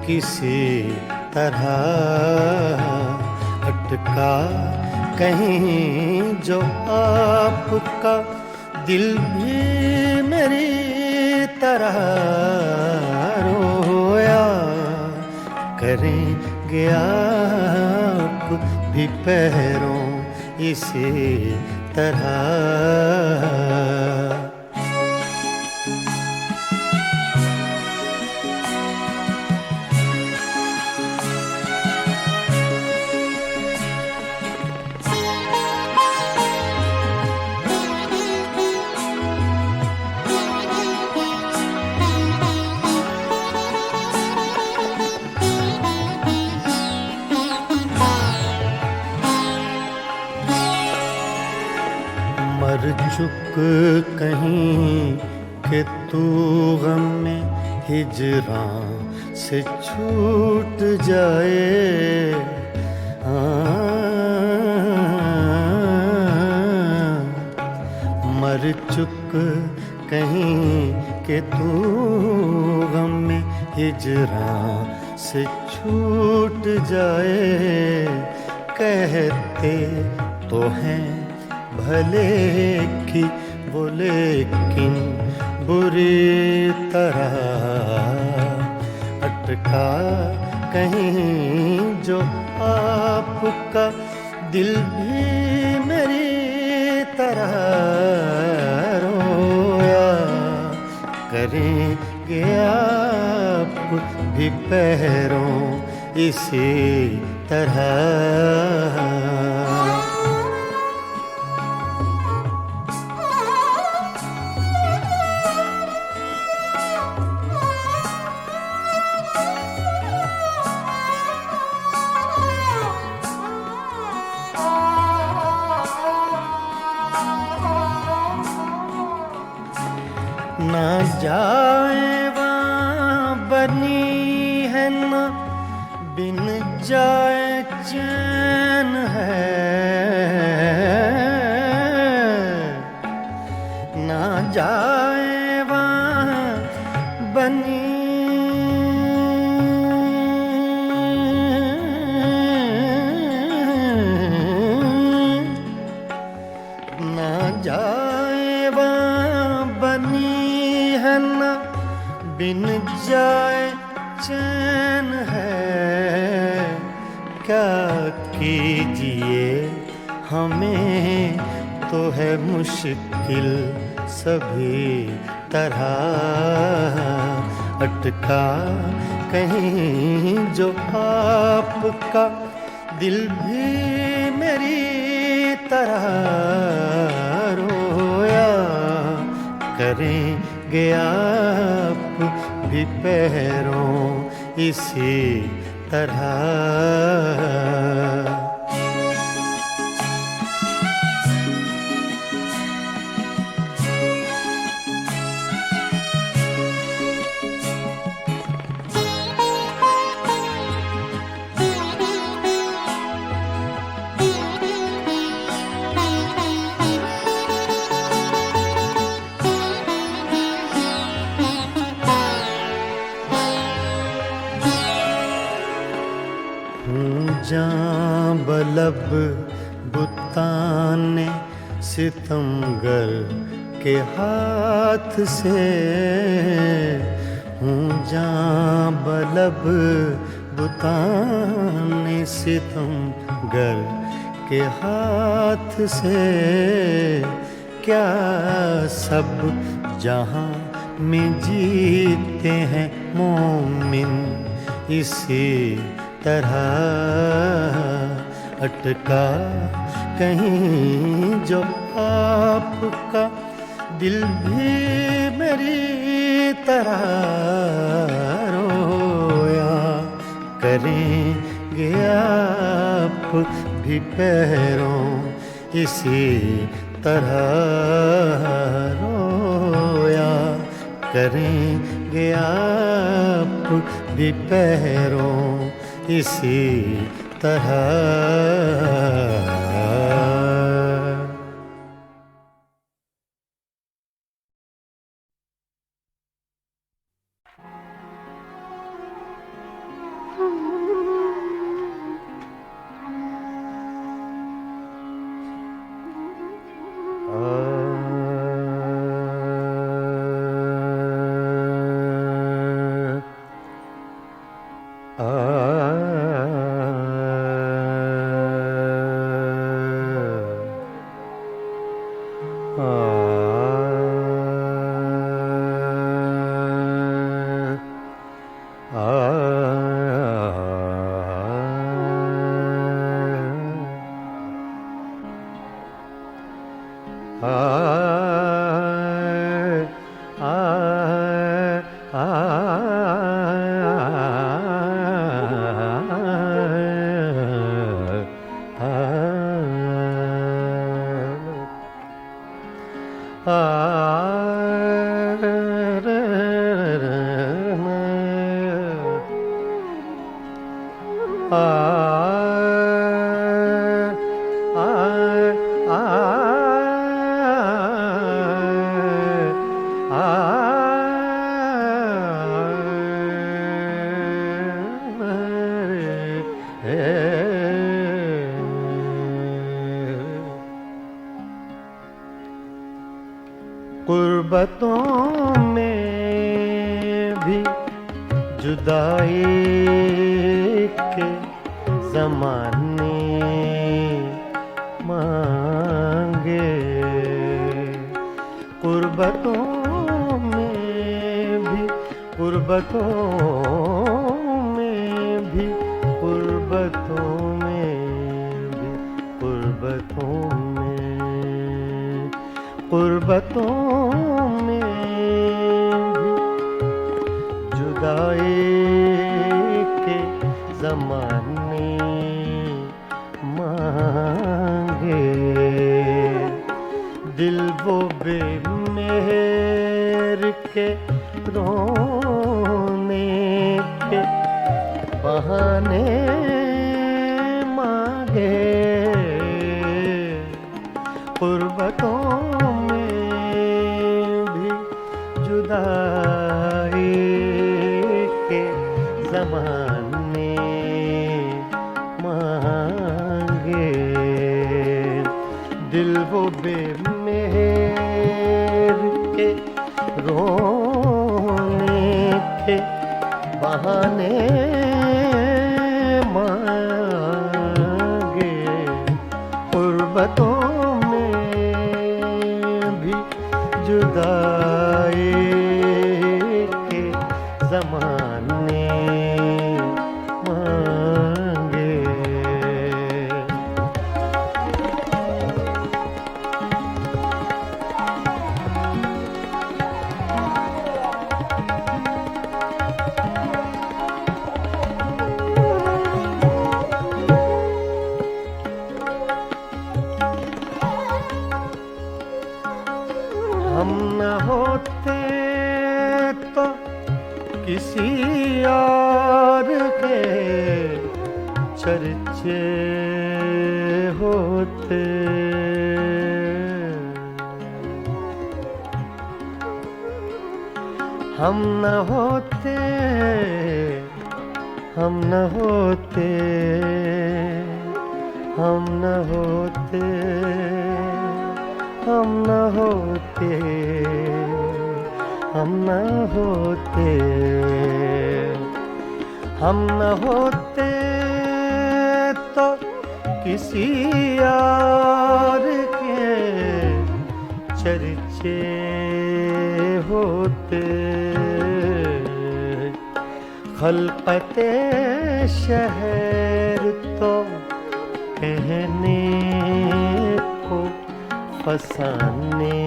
किसी तरह अटका कहीं जो आपका दिल भी मेरी तरह रोया करेंगे आप भी पैरों इसी तरह। मर चुक कहीं कि तू गम में हिजरां से छूट जाए, मर चुक कहीं कि तू गम में हिजरां से छूट जाए। कहते तो हैं भले की वो लेकिन बुरी तरह अटका कहीं जो आपका दिल भी मेरी तरह रोया करेंगे आप भी पैरों इसी तरह। ना जाए वहाँ बनी है ना बिन जाए चैन है, ना जाए वहाँ बनी ना जाए वहाँ बनी है ना बिन जाए चैन है। क्या कीजिए हमें तो है मुश्किल सभी तरह अटका कहीं जो आपका दिल भी मेरी तरह रोया करेंगे आप भी पैरों इसी तरह। जां बलब बुताने सितमगर के हाथ से हूँ, जां बलब बुताने सितमगर के हाथ से। क्या सब जहाँ में जीते हैं मोमिन इसी तरह अटका कहीं जो आपका दिल भी मेरी तरह रोया करेंगे आप भी पैरों इसी तरह रोया करेंगे आप भी पैरों इसी तरह। कुर्बतों में भी जुदाई के ज़माने मांगे, कुर्बतों में भी कुर्बतों में भी कुर्बतों में भी कुर्बतों में कुर्बतों में भी जुदाई के ज़माने मांगे, दिल वो बेमेहर के रोने के बहाने मांगे, कुर्बतों जुदाई के ज़माने मांगे, दिल वो बेमेहर के रोने के बहाने मांगे, कुर्बतों में भी जुदाई ज़माने मांगे। हम न होते तो किसी और के चर्चे होते, हम न होते हम न होते हम न होते हम न होते हम न होते हम न होते तो किसी और के चर्चे होते, खलकते शहर तो कहने को फसाने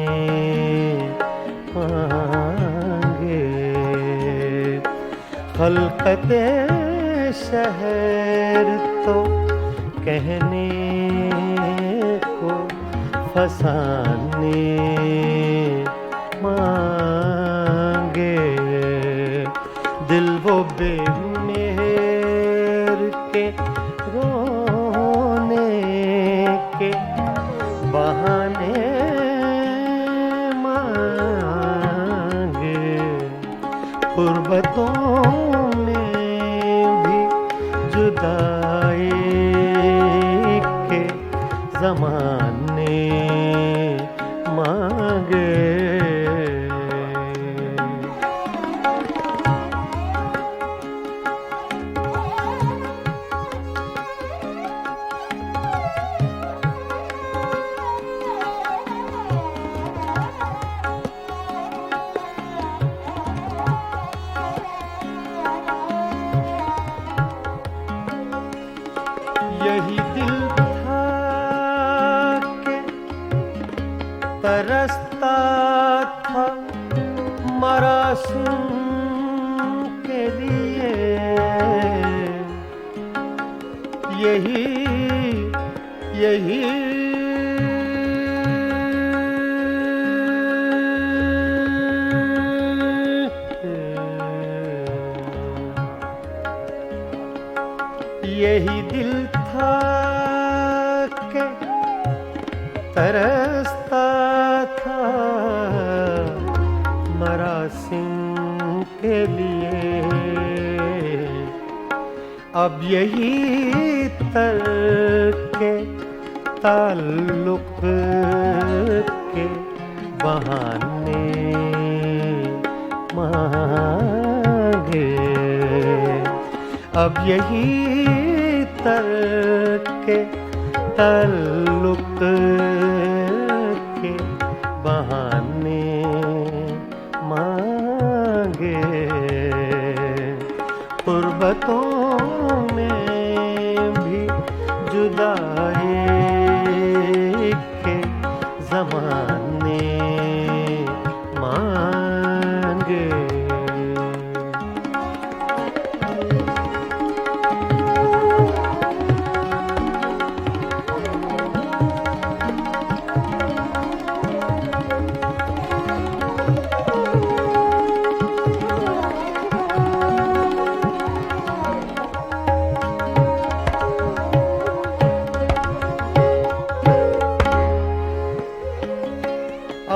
मांगे। खलकते शहर तो कहने को फसाने मांगे। दिल वो बेमेर के रोने के बहाने मांगे। गुर्बतों में भी जुदाई के ज़माने मांगे। यही दिल था कि तरसता था मरासिम के लिए। यही यही दिल था कि तरसता था मरासिम के लिए। अब यही तरके ताल्लुक के बहाने मांगे। अब यही तरके ताल्लुक के बहाने मांगे। गुर्बतों में भी जुदाई के ज़माने मांगे।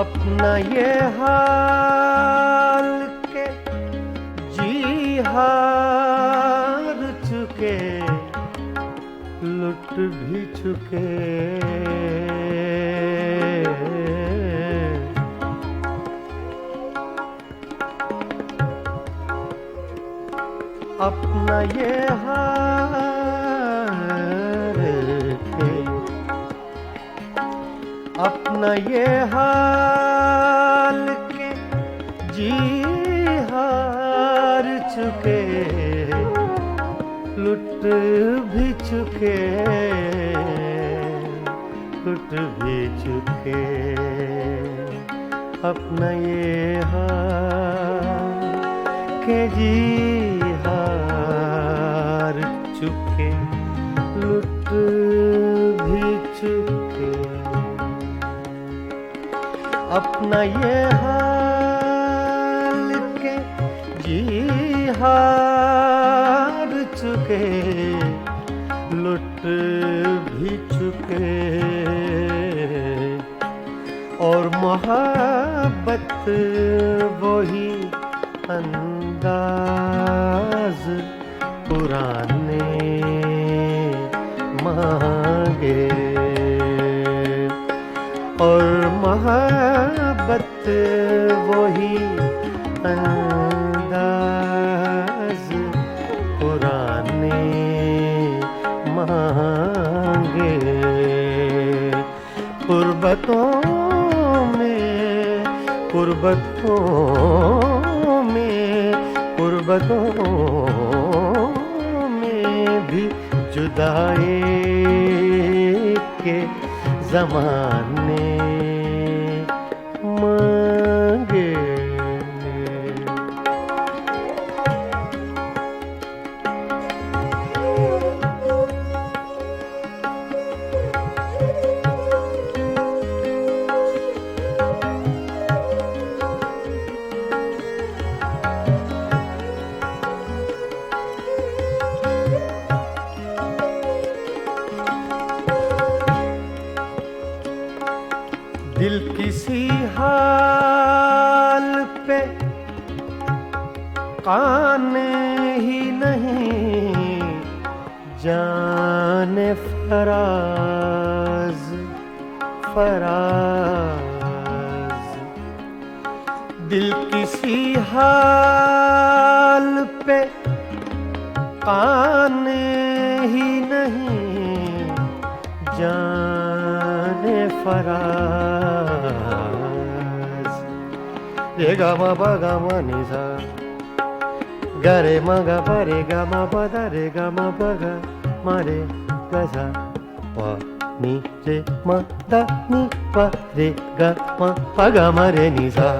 अपना ये हाल के जी हार चुके लुट भी चुके। अपना ये हाल के अपना ये हाल के जी हार चुके लुट भी चुके लुट भी चुके। अपना ये हाल के जी हार चुके लुट भी चुके। अपना ये हाल के जी हार चुके लुट भी चुके। और मोहब्बत वही अंदाज पुराने मांगे। और मोहब्बत वही अंदाज पुराने मांगे। गुर्बतों में गुर्बतों में भी जुदाई के जमाने मांगे। दिल किसी हाल पे काने ही नहीं, जाने फराज फराज। दिल किसी हाल पे काने ही नहीं, जाने फराज। रे गा मा पा गा मा नि सा, गा रे मा गा पा रे गा मा पा दा रे गा मा पा गा मा रे गा सा, पा नि रे मा दा नि पा रे गा मा पा गा मा रे नि सा।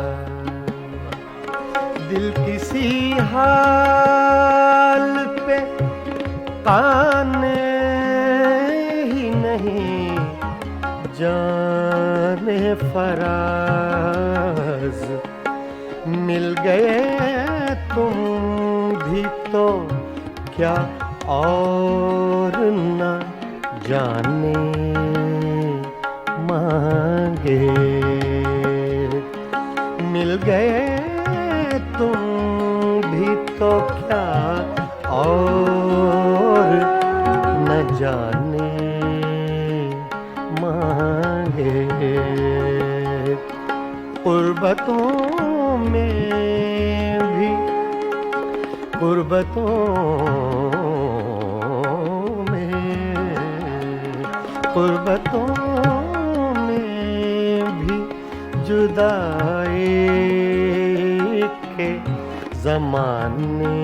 दिल किसी हाल पे काने ही नहीं, जाने फराज। मिल गए तुम भी तो क्या और न जाने मांगे। मिल गए तुम भी तो क्या और न जाने मांगे। गुर्बतों में भी, गुर्बतों में, गुर्बतों में भी जुदाई के ज़माने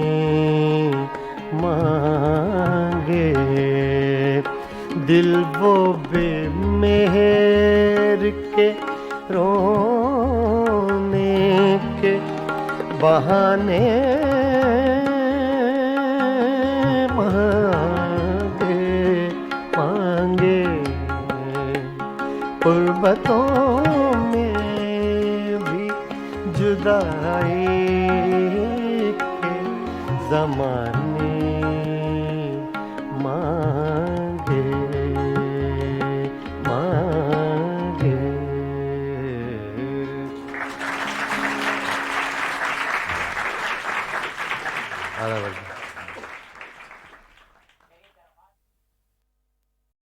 मांगे। दिल वो बेमेहर के रोने के बहाने मांगे मांगे। गुर्बतों में भी जुदाई के ज़माने मांगे मांगे। आधा बजे